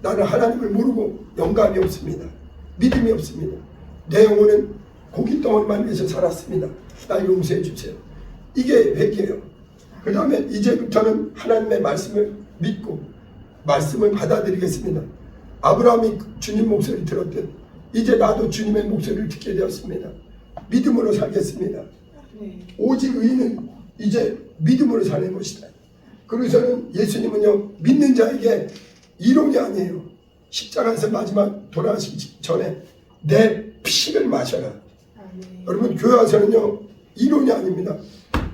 나는 하나님을 모르고 영감이 없습니다. 믿음이 없습니다. 내 영혼은 고깃덩어리만 위해서 살았습니다. 날 용서해 주세요. 이게 회개예요. 그 다음에 이제부터는 하나님의 말씀을 믿고 말씀을 받아들이겠습니다. 아브라함이 주님 목소리 들었듯 이제 나도 주님의 목소리를 듣게 되었습니다. 믿음으로 살겠습니다. 오직 의인은 이제 믿음으로 사는 것이다. 그래서는 예수님은요, 믿는 자에게 이론이 아니에요. 십자가에서 마지막 돌아가시기 전에 내 피를 마셔라. 여러분, 교회 와서는요, 이론이 아닙니다.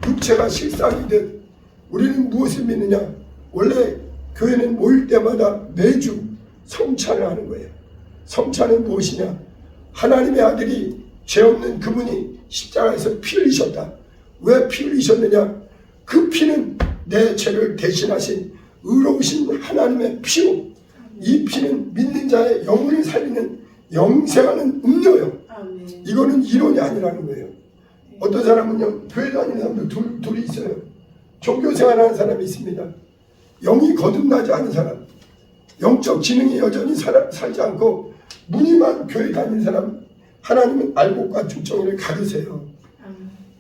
육체가 실상이듯 우리는 무엇을 믿느냐? 원래 교회는 모일 때마다 매주 성찬을 하는 거예요. 성찬은 무엇이냐? 하나님의 아들이 죄 없는 그분이 십자가에서 피 흘리셨다. 왜 피 흘리셨느냐? 그 피는 내 죄를 대신하신 의로우신 하나님의 피요, 이 피는 믿는 자의 영혼을 살리는 영생하는 음료요. 이거는 이론이 아니라는 거예요. 어떤 사람은요, 교회 다니는 사람도 둘이 있어요. 종교생활하는 사람이 있습니다. 영이 거듭나지 않은 사람, 영적 지능이 여전히 살지 않고 무늬만 교회 다니는 사람, 하나님은 알곡과 죽정이를 가르세요.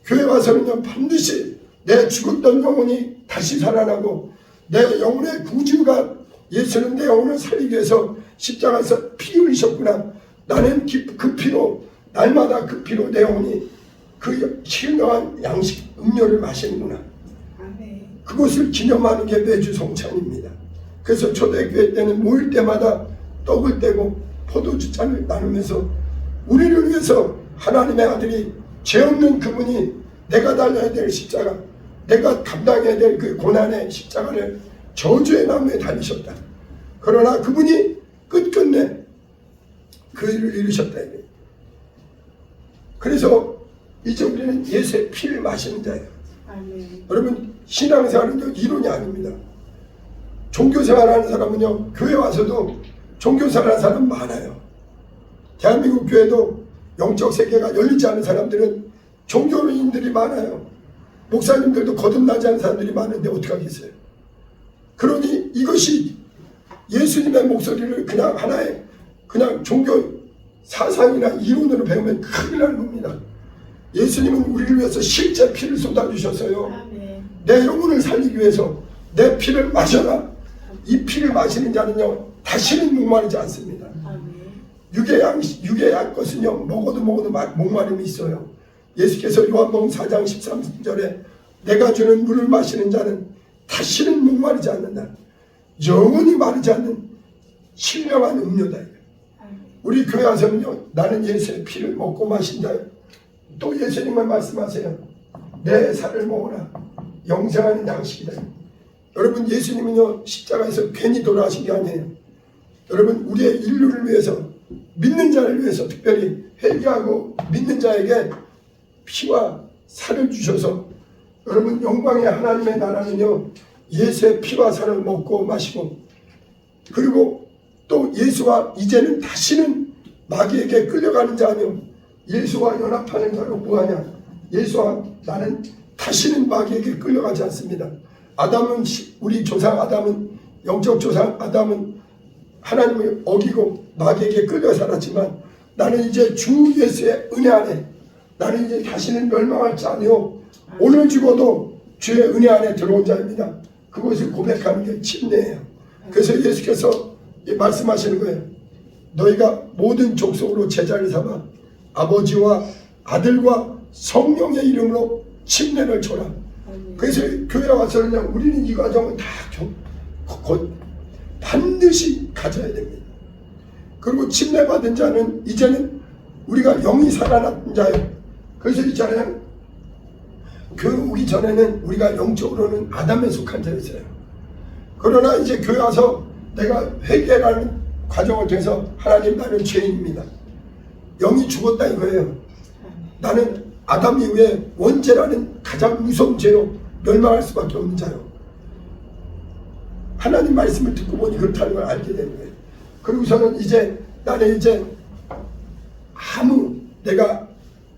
교회 와서는요, 반드시 내 죽었던 영혼이 다시 살아나고 내 영혼의 구주가 예수는 내 영혼을 살리기 위해서 십자가에서 피 흘리셨구나. 나는 그 피로, 날마다 그 피로 내 영혼이 그 신령한 양식 음료를 마시는구나. 아멘. 그것을 기념하는 게 매주 성찬입니다. 그래서 초대교회 때는 모일 때마다 떡을 떼고 포도주잔을 나누면서 우리를 위해서 하나님의 아들이 죄 없는 그분이 내가 달려야 될 십자가, 내가 감당해야 될 그 고난의 십자가를 저주의 나무에 달리셨다. 그러나 그분이 끝끝내 그 일을 이루셨다. 그래서 이제 우리는 예수의 피를 마시는 자예요. 아멘. 여러분, 신앙생활은요 이론이 아닙니다. 종교생활하는 사람은요 교회 와서도 종교생활하는 사람 많아요. 대한민국 교회도 영적 세계가 열리지 않은 사람들은 종교인들이 많아요. 목사님들도 거듭나지 않은 사람들이 많은데 어떻게 하겠어요? 그러니 이것이 예수님의 목소리를 그냥 하나의 그냥 종교 사상이나 이론으로 배우면 큰일 날 겁니다. 예수님은 우리를 위해서 실제 피를 쏟아주셨어요. 아멘. 내 영혼을 살리기 위해서 내 피를 마셔라. 이 피를 마시는 자는요 다시는 목마르지 않습니다. 아멘. 육의 양 것은요 먹어도 목마름이 있어요. 예수께서 요한복음 4장 13절에 내가 주는 물을 마시는 자는 다시는 목마르지 않는다. 영원히 마르지 않는 신령한 음료다. 우리 교회 와서는요 나는 예수의 피를 먹고 마신 자요. 또 예수님은 말씀하세요. 내 살을 먹어라. 영생하는 양식이다. 여러분, 예수님은요 십자가에서 괜히 돌아가신 게 아니에요. 여러분, 우리의 인류를 위해서, 믿는 자를 위해서 특별히 회개하고 믿는 자에게 피와 살을 주셔서, 여러분, 영광의 하나님의 나라는요 예수의 피와 살을 먹고 마시고, 그리고 또 예수와 이제는 다시는 마귀에게 끌려가는 자 아니요 예수와 연합하는 자로 뭐하냐. 예수와 나는 다시는 마귀에게 끌려가지 않습니다. 아담은, 우리 조상 아담은, 영적 조상 아담은 하나님을 어기고 마귀에게 끌려 살았지만 나는 이제 주 예수의 은혜 안에, 나는 이제 다시는 멸망할 자 아니요 오늘 죽어도 주의 은혜 안에 들어온 자입니다. 그것을 고백하는 게 침례예요. 그래서 예수께서 말씀하시는 거예요. 너희가 모든 족속으로 제자를 삼아 아버지와 아들과 성령의 이름으로 침례를 줘라. 그래서 교회 와서는 우리는 이 과정을 다 반드시 가져야 됩니다. 그리고 침례 받은 자는 이제는 우리가 영이 살아난 자예요. 그래서 있잖아요. 교회 오기 전에는 우리가 영적으로는 아담에 속한 자였어요. 그러나 이제 교회 와서 내가 회개라는 과정을 통해서 하나님 나는 죄인입니다. 영이 죽었다 이거예요. 나는 아담 이후에 원죄라는 가장 무서운 죄로 멸망할 수밖에 없는 자요. 하나님 말씀을 듣고 보니 그렇다는 걸 알게 되는 거예요. 그리고서는 이제 나는 이제 아무 내가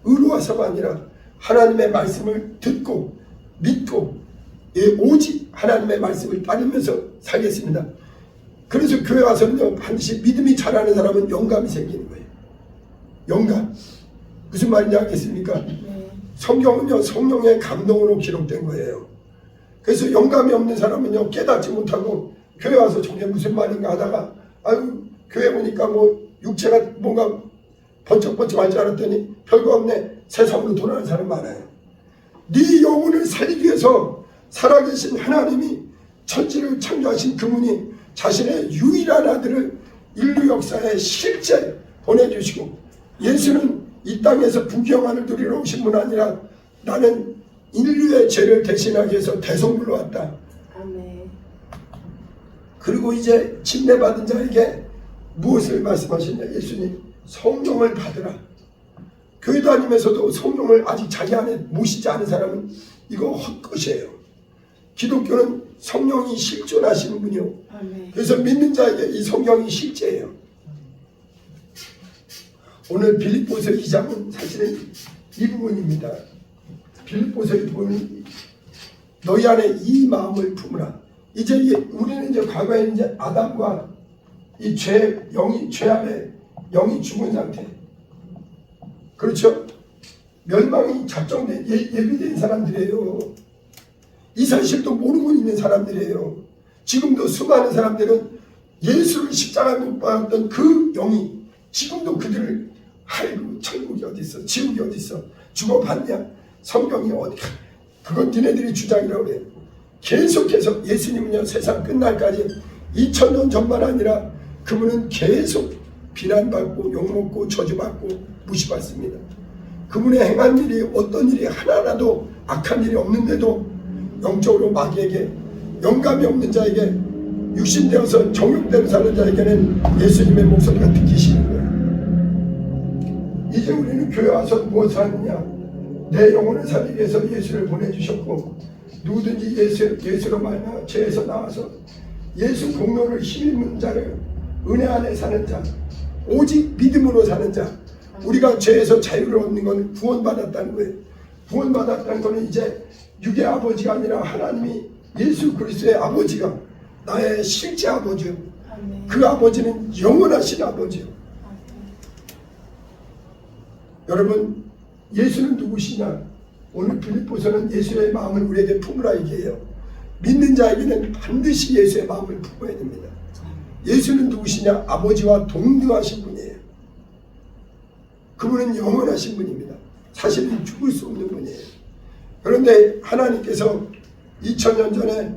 의로와서가 아니라 하나님의 말씀을 듣고 믿고 오직 하나님의 말씀을 따르면서 살겠습니다. 그래서 교회 와서는요 반드시 믿음이 자라는 사람은 영감이 생기는 거예요. 영감. 무슨 말인지 알겠습니까? 성경은요 성령의 감동으로 기록된 거예요. 그래서 영감이 없는 사람은요 깨닫지 못하고 교회 와서 저게 무슨 말인가 하다가 아유 교회 보니까 뭐 육체가 뭔가 번쩍번쩍할 줄 알았더니 별거 없네. 세상으로 돌아가는 사람 많아요. 네 영혼을 살리기 위해서 살아계신 하나님이 천지를 창조하신 그분이 자신의 유일한 아들을 인류 역사에 실제 보내주시고, 예수는 이 땅에서 부귀영화를 누리러 오신 분 아니라 나는 인류의 죄를 대신하기 위해서 대성불로 왔다. 아멘. 그리고 이제 침례받은 자에게 무엇을 말씀하시냐. 예수님 성령을 받으라. 교회 다니면서도 성령을 아직 자기 안에 모시지 않은 사람은 이거 헛것이에요. 기독교는 성령이 실존하시는 분이요. 아멘. 그래서 믿는 자에게 이 성령이 실제예요. 오늘 빌립보서 2장은 사실은 이 부분입니다. 빌립보서에 보면 너희 안에 이 마음을 품으라. 이제 우리는 이제 과거에 이제 아담과 이 영이 죄 안에 영이 죽은 상태. 그렇죠? 멸망이 작정된 예비된 사람들이에요. 이 사실도 모르고 있는 사람들이에요. 지금도 수많은 사람들은 예수를 십자가에 못 박았던 그 영이 지금도 그들을 아이고 천국이 어디 있어, 지옥이 어디 있어, 주고받냐? 성경이 어디? 그건 니네들이 주장이라고 그래요. 계속해서 예수님은요 세상 끝날까지 2000년 전만 아니라 그분은 계속 비난받고 욕먹고 저주받고 무시받습니다. 그분의 행한 일이 어떤 일이 하나라도 악한 일이 없는데도 영적으로 마귀에게 영감이 없는 자에게 육신되어서 정욕대로 사는 자에게는 예수님의 목소리가 듣기 싫은 거예요. 이제 우리는 교회 와서 무엇을 하느냐? 내 영혼을 살리기 위해서 예수를 보내주셨고 누구든지 예수로 말미암아 죄에서 나와서 예수 공로를 힘입는 자를 은혜 안에 사는 자 오직 믿음으로 사는 자 우리가 죄에서 자유를 얻는 건 구원받았다는 거예요. 구원받았다는 것은 이제 육의 아버지가 아니라 하나님이 예수 그리스도의 아버지가 나의 실제 아버지요. 그 아버지는 영원하신 아버지요. 여러분 예수는 누구시냐? 오늘 빌립보서는 예수의 마음을 우리에게 품으라 얘기해요. 믿는 자에게는 반드시 예수의 마음을 품어야 됩니다. 예수는 누구시냐? 아버지와 동등하신 분이에요. 그분은 영원하신 분입니다. 사실은 죽을 수 없는 분이에요. 그런데 하나님께서 2000년 전에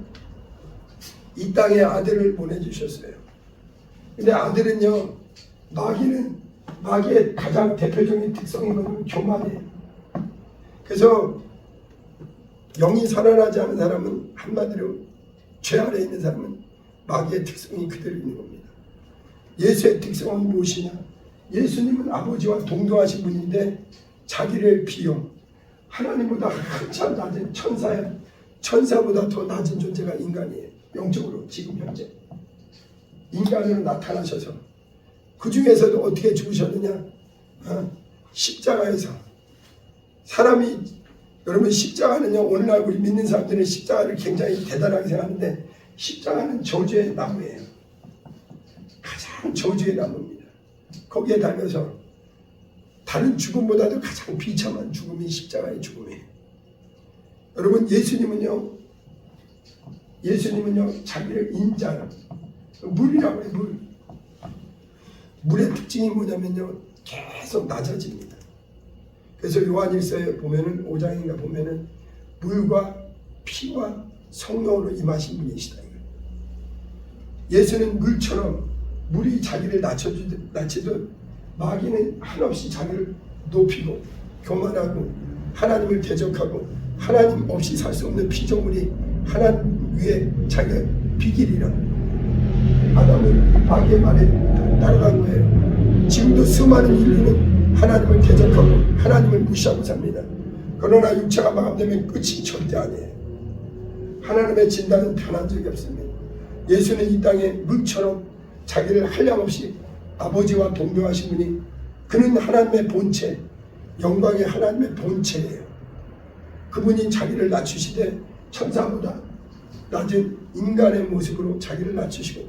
이 땅에 아들을 보내주셨어요. 근데 아들은요, 마귀의 가장 대표적인 특성인 것은 교만이에요. 그래서 영이 살아나지 않은 사람은 한마디로 죄 아래에 있는 사람은 마귀의 특성이 그대로 있는 겁니다. 예수의 특성은 무엇이냐? 예수님은 아버지와 동등하신 분인데 자기를 비워 하나님보다 한참 낮은 천사야. 천사보다 더 낮은 존재가 인간이에요. 영적으로 지금 현재 인간으로 나타나셔서 그 중에서도 어떻게 죽으셨느냐? 십자가에서 사람이 여러분 십자가는요 오늘날 우리 믿는 사람들은 십자가를 굉장히 대단하게 생각하는데 십자가는 저주의 나무예요. 가장 저주의 나무입니다. 거기에 달려서 다른 죽음보다도 가장 비참한 죽음이 십자가의 죽음이에요. 여러분 예수님은요 자기를 인자로 물이라고 해요. 물의 특징이 뭐냐면요 계속 낮아집니다. 그래서 요한일서에 보면은 5장인가 보면은 물과 피와 성령으로 임하신 분이시다. 예수는 물처럼 물이 자기를 낮추듯 마귀는 한없이 자기를 높이고 교만하고 하나님을 대적하고 하나님 없이 살 수 없는 피조물이 하나님 위에 자기가 비길이라 아담은 마귀의 말에 따라간 거예요. 지금도 수많은 인류는 하나님을 대적하고 하나님을 무시하고 삽니다. 그러나 육체가 마감되면 끝이 절대 아니에요. 하나님의 진단은 변한 적이 없습니다. 예수는 이 땅에 물처럼 자기를 한량없이 아버지와 동등하신 분이 그는 하나님의 본체 영광의 하나님의 본체예요. 그분이 자기를 낮추시되 천사보다 낮은 인간의 모습으로 자기를 낮추시고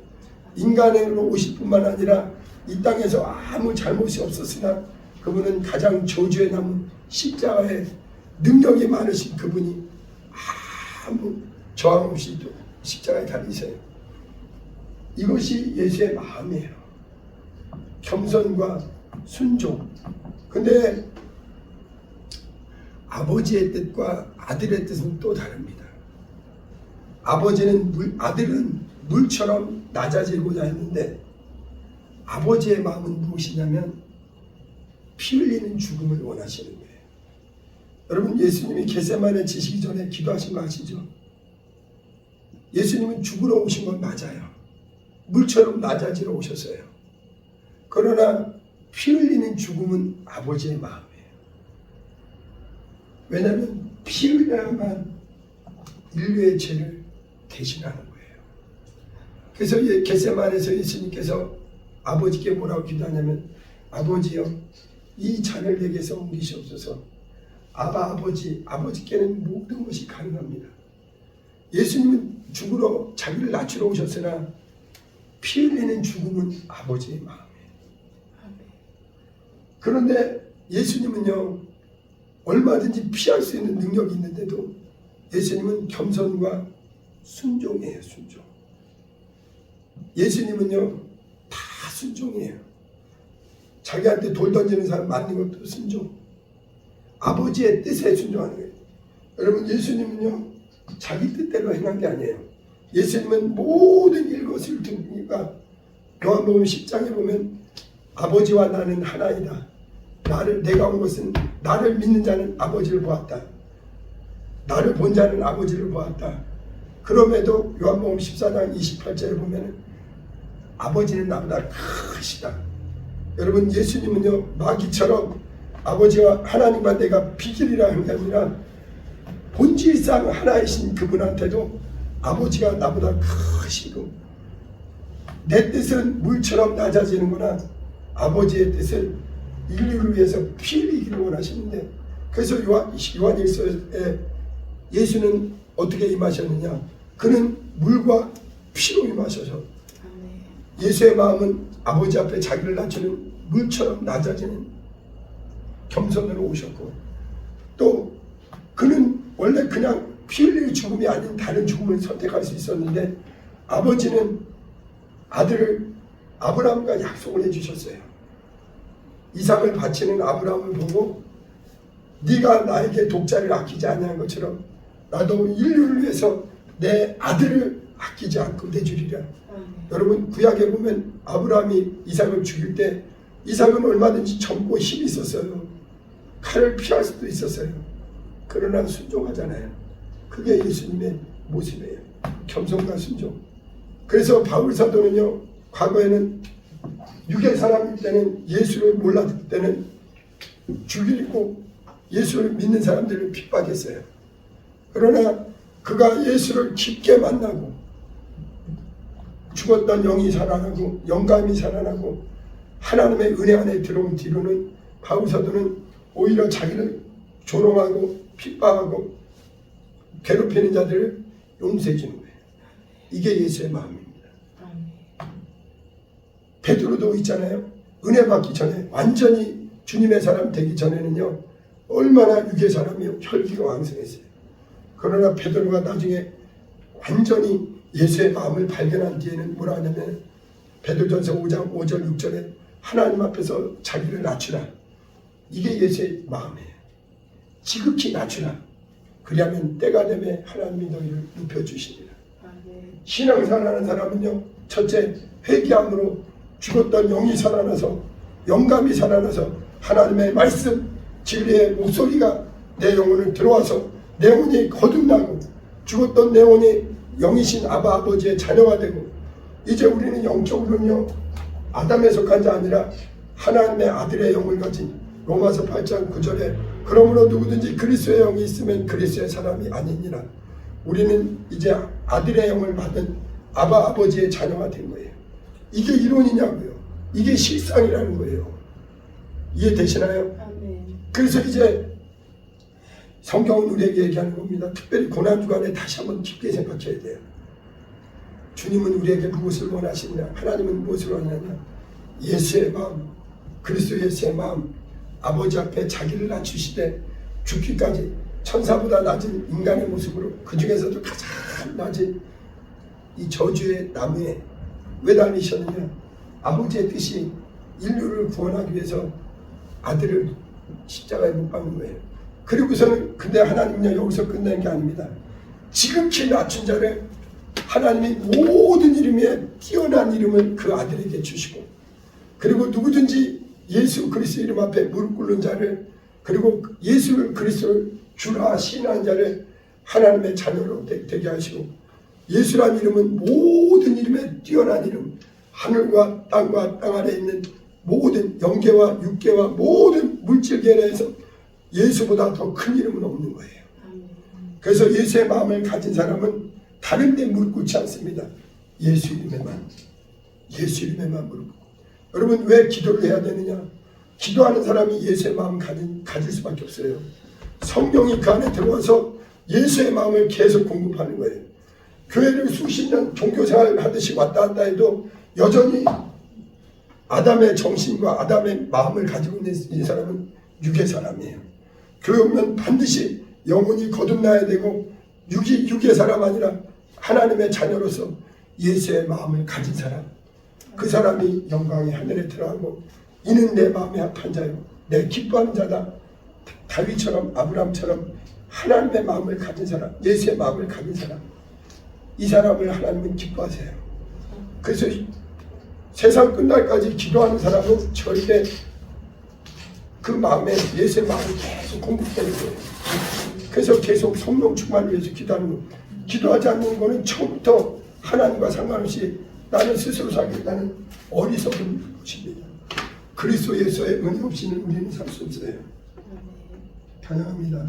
인간으로 오실 뿐만 아니라 이 땅에서 아무 잘못이 없었으나 그분은 가장 저주에 남은 십자가에 능력이 많으신 그분이 아무 저항 없이 십자가에 달리세요. 이것이 예수의 마음이에요. 겸손과 순종. 근데 아버지의 뜻과 아들의 뜻은 또 다릅니다. 아들은 물처럼 낮아지고자 했는데 아버지의 마음은 무엇이냐면 피 흘리는 죽음을 원하시는 거예요. 여러분 예수님이 겟세마네 지시기 전에 기도하신 거 아시죠? 예수님은 죽으러 오신 건 맞아요. 물처럼 낮아지러 오셨어요. 그러나 피 흘리는 죽음은 아버지의 마음이에요. 왜냐하면 피 흘려야만 인류의 죄를 대신하는 거예요. 그래서 겟세마네에서 예수님께서 아버지께 뭐라고 기도하냐면 아버지여 이 잔을 내게서 옮기시옵소서. 아버지께는 모든 것이 가능합니다. 예수님은 죽으러 자기를 낮추러 오셨으나 피 흘리는 죽음은 아버지의 마음이에요. 그런데 예수님은요 얼마든지 피할 수 있는 능력이 있는데도 예수님은 겸손과 순종이에요. 순종. 예수님은요 다 순종이에요. 자기한테 돌 던지는 사람 맞는 것도 순종. 아버지의 뜻에 순종하는 거예요. 여러분 예수님은요 자기 뜻대로 행한 게 아니에요. 예수님은 모든 일것을 두니까 요한복음 10장에 보면 아버지와 나는 하나이다. 내가 온 것은 나를 믿는 자는 아버지를 보았다. 나를 본 자는 아버지를 보았다. 그럼에도 요한복음 14장 28절에 보면 아버지는 나보다 크시다. 여러분 예수님은요 마귀처럼 아버지와 하나님과 내가 비길이라 한 게 아니라 본질상 하나이신 그분한테도 아버지가 나보다 크시고 내 뜻은 물처럼 낮아지는구나. 아버지의 뜻은 인류를 위해서 피 흘리기를 원하시는데 그래서 요한일서에 예수는 어떻게 임하셨느냐. 그는 물과 피로 임하셔서 아멘. 예수의 마음은 아버지 앞에 자기를 낮추는 물처럼 낮아지는 겸손으로 오셨고 또 그는 원래 그냥 피 흘릴 죽음이 아닌 다른 죽음을 선택할 수 있었는데 아버지는 아들을 아브라함과 약속을 해주셨어요. 이삭을 바치는 아브라함을 보고 네가 나에게 독자를 아끼지 아니한 것처럼 나도 인류를 위해서 내 아들을 아끼지 않고 내주리라. 여러분 구약에 보면 아브라함이 이삭을 죽일 때 이삭은 얼마든지 젊고 힘이 있었어요. 칼을 피할 수도 있었어요. 그러나 순종하잖아요. 그게 예수님의 모습이에요. 겸손과 순종. 그래서 바울 사도는요 과거에는 육의 사람일 때는 예수를 몰랐을 때는 죽이고 예수를 믿는 사람들을 핍박했어요. 그러나 그가 예수를 깊게 만나고 죽었던 영이 살아나고 영감이 살아나고 하나님의 은혜 안에 들어온 뒤로는 바울 사도는 오히려 자기를 조롱하고 핍박하고 괴롭히는 자들을 용서해 주는 거예요. 이게 예수의 마음입니다. 베드로도 있잖아요. 은혜 받기 전에 완전히 주님의 사람 되기 전에는요 얼마나 육의 사람이 혈기가 왕성했어요. 그러나 베드로가 나중에 완전히 예수의 마음을 발견한 뒤에는 뭐라 하냐면 베드로전서 5장 5절 6절에 하나님 앞에서 자기를 낮추라. 이게 예수의 마음이에요. 지극히 낮추라. 그리하면 때가 되면 하나님이 너희를 높여주시리라. 신앙생활하는 사람은요 첫째 회개함으로 죽었던 영이 살아나서 영감이 살아나서 하나님의 말씀 진리의 목소리가 내 영혼을 들어와서 내 영혼이 거듭나고 죽었던 내 영혼이 영이신 아바 아버지의 자녀가 되고 이제 우리는 영적으로는요 아담에 속한 자 아니라 하나님의 아들의 영을 가진 로마서 8장 9절에 그러므로 누구든지 그리스도의 영이 있으면 그리스도의 사람이 아니니라. 우리는 이제 아들의 영을 받은 아바 아버지의 자녀가 된 거예요. 이게 이론이냐고요. 이게 실상이라는 거예요. 이해되시나요? 아멘. 그래서 이제 성경은 우리에게 얘기하는 겁니다. 특별히 고난주간에 다시 한번 깊게 생각해야 돼요. 주님은 우리에게 무엇을 원하시느냐, 하나님은 무엇을 원하느냐. 예수의 마음, 그리스도 예수의 마음, 아버지 앞에 자기를 낮추시되 죽기까지 천사보다 낮은 인간의 모습으로 그 중에서도 가장 낮은 이 저주의 나무에 왜 달리셨느냐. 아버지의 뜻이 인류를 구원하기 위해서 아들을 십자가에 못 박는 거예요. 그리고서는 근데 하나님은요 여기서 끝내는 게 아닙니다. 지극히 낮춘 자를 하나님이 모든 이름에 뛰어난 이름을 그 아들에게 주시고 그리고 누구든지 예수 그리스도 이름 앞에 무릎 꿇는 자를 그리고 예수 그리스도를 주라 신하는 자를 하나님의 자녀로 되게 하시고 예수란 이름은 모든 이름에 뛰어난 이름 하늘과 땅과 땅 아래에 있는 모든 영계와 육계와 모든 물질계 내에서 예수보다 더 큰 이름은 없는 거예요. 그래서 예수의 마음을 가진 사람은 다른 데 무릎 꿇지 않습니다. 예수 이름에만 무릎 꿇고. 여러분 왜 기도를 해야 되느냐. 기도하는 사람이 예수의 마음 가질 수밖에 없어요. 성령이 그 안에 들어와서 예수의 마음을 계속 공급하는 거예요. 교회를 수십 년 종교생활을 하듯이 왔다 갔다 해도 여전히 아담의 정신과 아담의 마음을 가지고 있는 이 사람은 육의 사람이에요. 교회 오면 반드시 영혼이 거듭나야 되고 육의 사람 아니라 하나님의 자녀로서 예수의 마음을 가진 사람, 그 사람이 영광의 하늘에 들어가고 이는 내 마음에 합한 자요 내 기뻐하는 자다. 다윗처럼 아브라함처럼 하나님의 마음을 가진 사람, 예수의 마음을 가진 사람, 이 사람을 하나님은 기뻐하세요. 그래서 세상 끝날까지 기도하는 사람은 절대 그 마음에 예수의 마음이 계속 공급되는 거예요. 그래서 계속 성령 충만을 위해서 기도하는 거예요. 기도하지 않는 거는 처음부터 하나님과 상관없이 나는 스스로 살겠다는 어리석은 것입니다. 그리스도 예수의 은혜 없이는 우리는 살 수 없어요. 찬양합니다.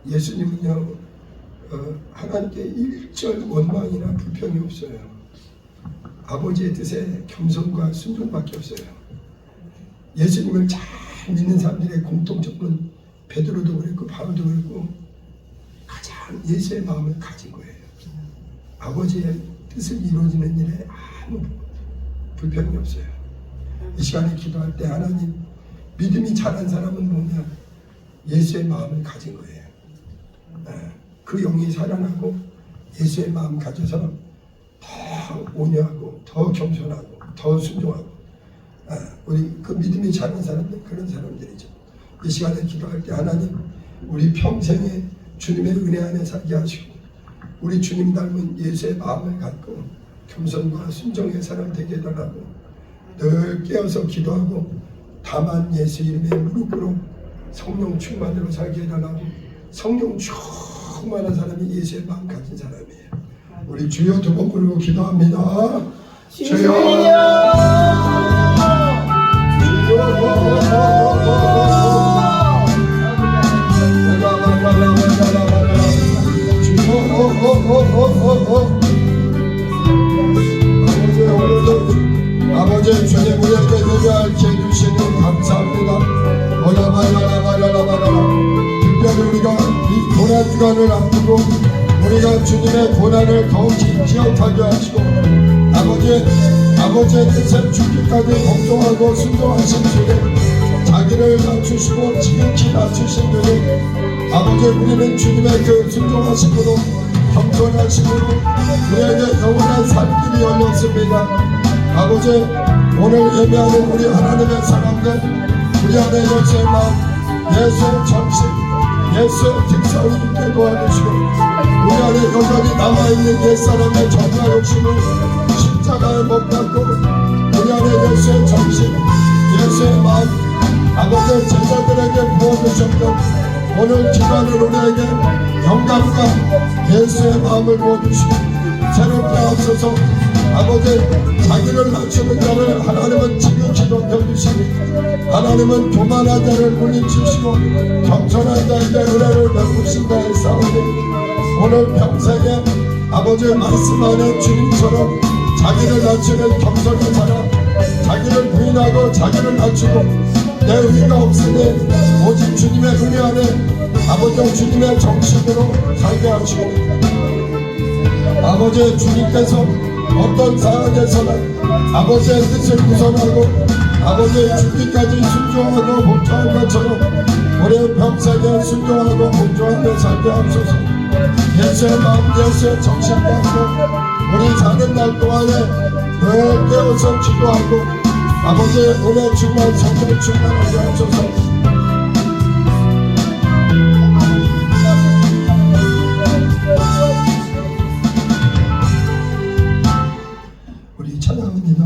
예수님은요 하나님께 일절 원망이나 불평이 없어요. 아버지의 뜻에 겸손과 순종밖에 없어요. 예수님을 잘 믿는 사람들의 공통점은 베드로도 그랬고 바울도 그랬고 가장 예수의 마음을 가진 거예요. 아버지의 뜻을 이루어지는 일에 아무 불평이 없어요. 이 시간에 기도할 때 하나님 믿음이 잘한 사람은 뭐냐? 예수의 마음을 가진 거예요. 그 영이 살아나고 예수의 마음 가져서 더 온유하고 더 겸손하고 더 순종하고 우리 그 믿음이 작은 사람들 그런 사람들이죠. 이 시간에 기도할 때 하나님 우리 평생에 주님의 은혜 안에 살게 하시고 우리 주님 닮은 예수의 마음을 갖고 겸손과 순종의 사람 되게 해달라고 늘 깨어서 기도하고 다만 예수 이름의 무릎으로 성령 충만으로 살게 해달라고. 성령 충만한 사람이 예수의 마음 가진 사람이에요. 우리 주여 두 번 부르고 기도합니다. 주여 아버지 주님 우리에게 예배할 기회 주시니 감사합니다. 특별히 우리가 이 고난 주간을 앞두고 우리가 주님의 고난을 더욱 기억하게 하시고 아버지의 뜻에 죽기까지 복종하고 순종하신 주님 자기를 낮추시고 지극히 낮추신 주님 아버지 우리는 주님의 그 순종하심으로 겸손하심으로 우리에게 영원한 살길이 열렸습니다. 아버지 오늘 예배하는 우리 하나님의 사람들 우리 안에 예수의 마음 예수의 정신 예수의 특성을 있게 도와주시고 우리 안에 여전히 남아있는 옛사람의 정과 욕심을 십자가에 못 박고 우리 안에 예수의 정신, 예수의 마음, 아버지의 제자들에게 부어주셨던 오늘 기도하는 우리에게 영감과 예수의 마음을 부어주시고 새롭게 하옵소서. 아버지, 자기를 낮추는 자를 하나님은 지극히 높여주시니 하나님은 교만한 자를 물리치시고 겸손한 자에게 은혜를 베푸신다 했사오니 오늘 평생에 아버지의 말씀 안에 주님처럼 자기를 낮추는 겸손한 사람, 자기를 부인하고 자기를 낮추고 내 의가 없으니 오직 주님의 은혜 안에 아버지 주님의 정신으로 살게 하시고 아버지 주님께서 어떤 상황에서는 아버지의 뜻을 구선하고 아버지의 죽기까지 순종하고 복종한 것처럼 우리 평생에 순종하고 복종하며 살게 하옵소서. 예수의 마음, 예수의 정신 갖고 우리 사는 날 동안에 늘 깨어서 기도하고 아버지의 은혜 충만 성령 충만하게 하옵소서. 우리 찬양합니다.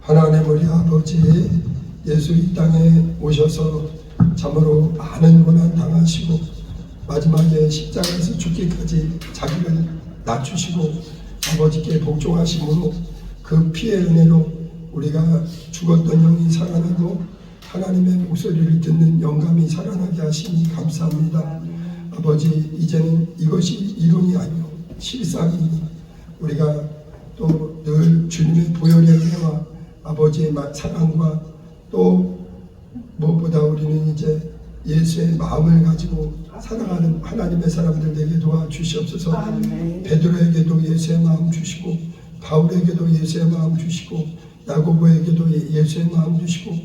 하나님 우리 아버지, 예수 이 땅에 오셔서 참으로 많은 고난 당하시고 마지막에 십자가에서 죽기까지 자기를 낮추시고 아버지께 복종하심으로 그 피의 은혜로 우리가 죽었던 영이 살아나고 하나님의 목소리를 듣는 영감이 살아나게 하시니 감사합니다. 아버지, 이제는 이것이 이론이 아니요 실상이 우리가 또 늘 주님의 보혈의 은혜와 아버지의 사랑과 또 무엇보다 우리는 이제 예수의 마음을 가지고 살아가는 하나님의 사람들 되게 도와주시옵소서. 베드로에게도 예수의 마음 주시고 바울에게도 예수의 마음 주시고 야고보에게도 예수의 마음 주시고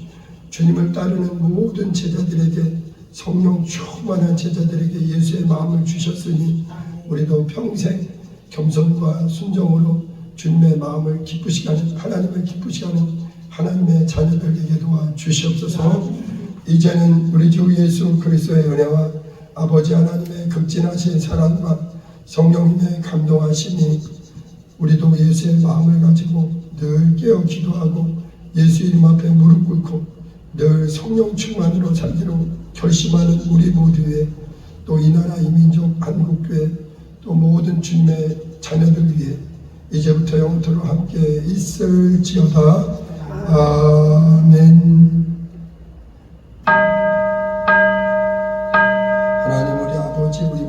주님을 따르는 모든 제자들에게 성령 충만한 제자들에게 예수의 마음을 주셨으니 우리도 평생 겸손과 순종으로 주님의 마음을 기쁘시게 하는, 하나님을 기쁘시게 하는 하나님의 자녀들 되게 도와주시옵소서. 이제는 우리 주 예수 그리스도의 은혜와 아버지 하나님의 극진하신 사랑과 성령님의 감동하심이 우리도 예수의 마음을 가지고 늘 깨어 기도하고 예수 이름 앞에 무릎 꿇고 늘 성령 충만으로 살기로 결심하는 우리 모두의 또 이 나라 이 민족 한국교회 또 모든 주님의 자녀들 위해 이제부터 영원토록 함께 있을지어다. 아멘. 하나님 우리 아버지 우리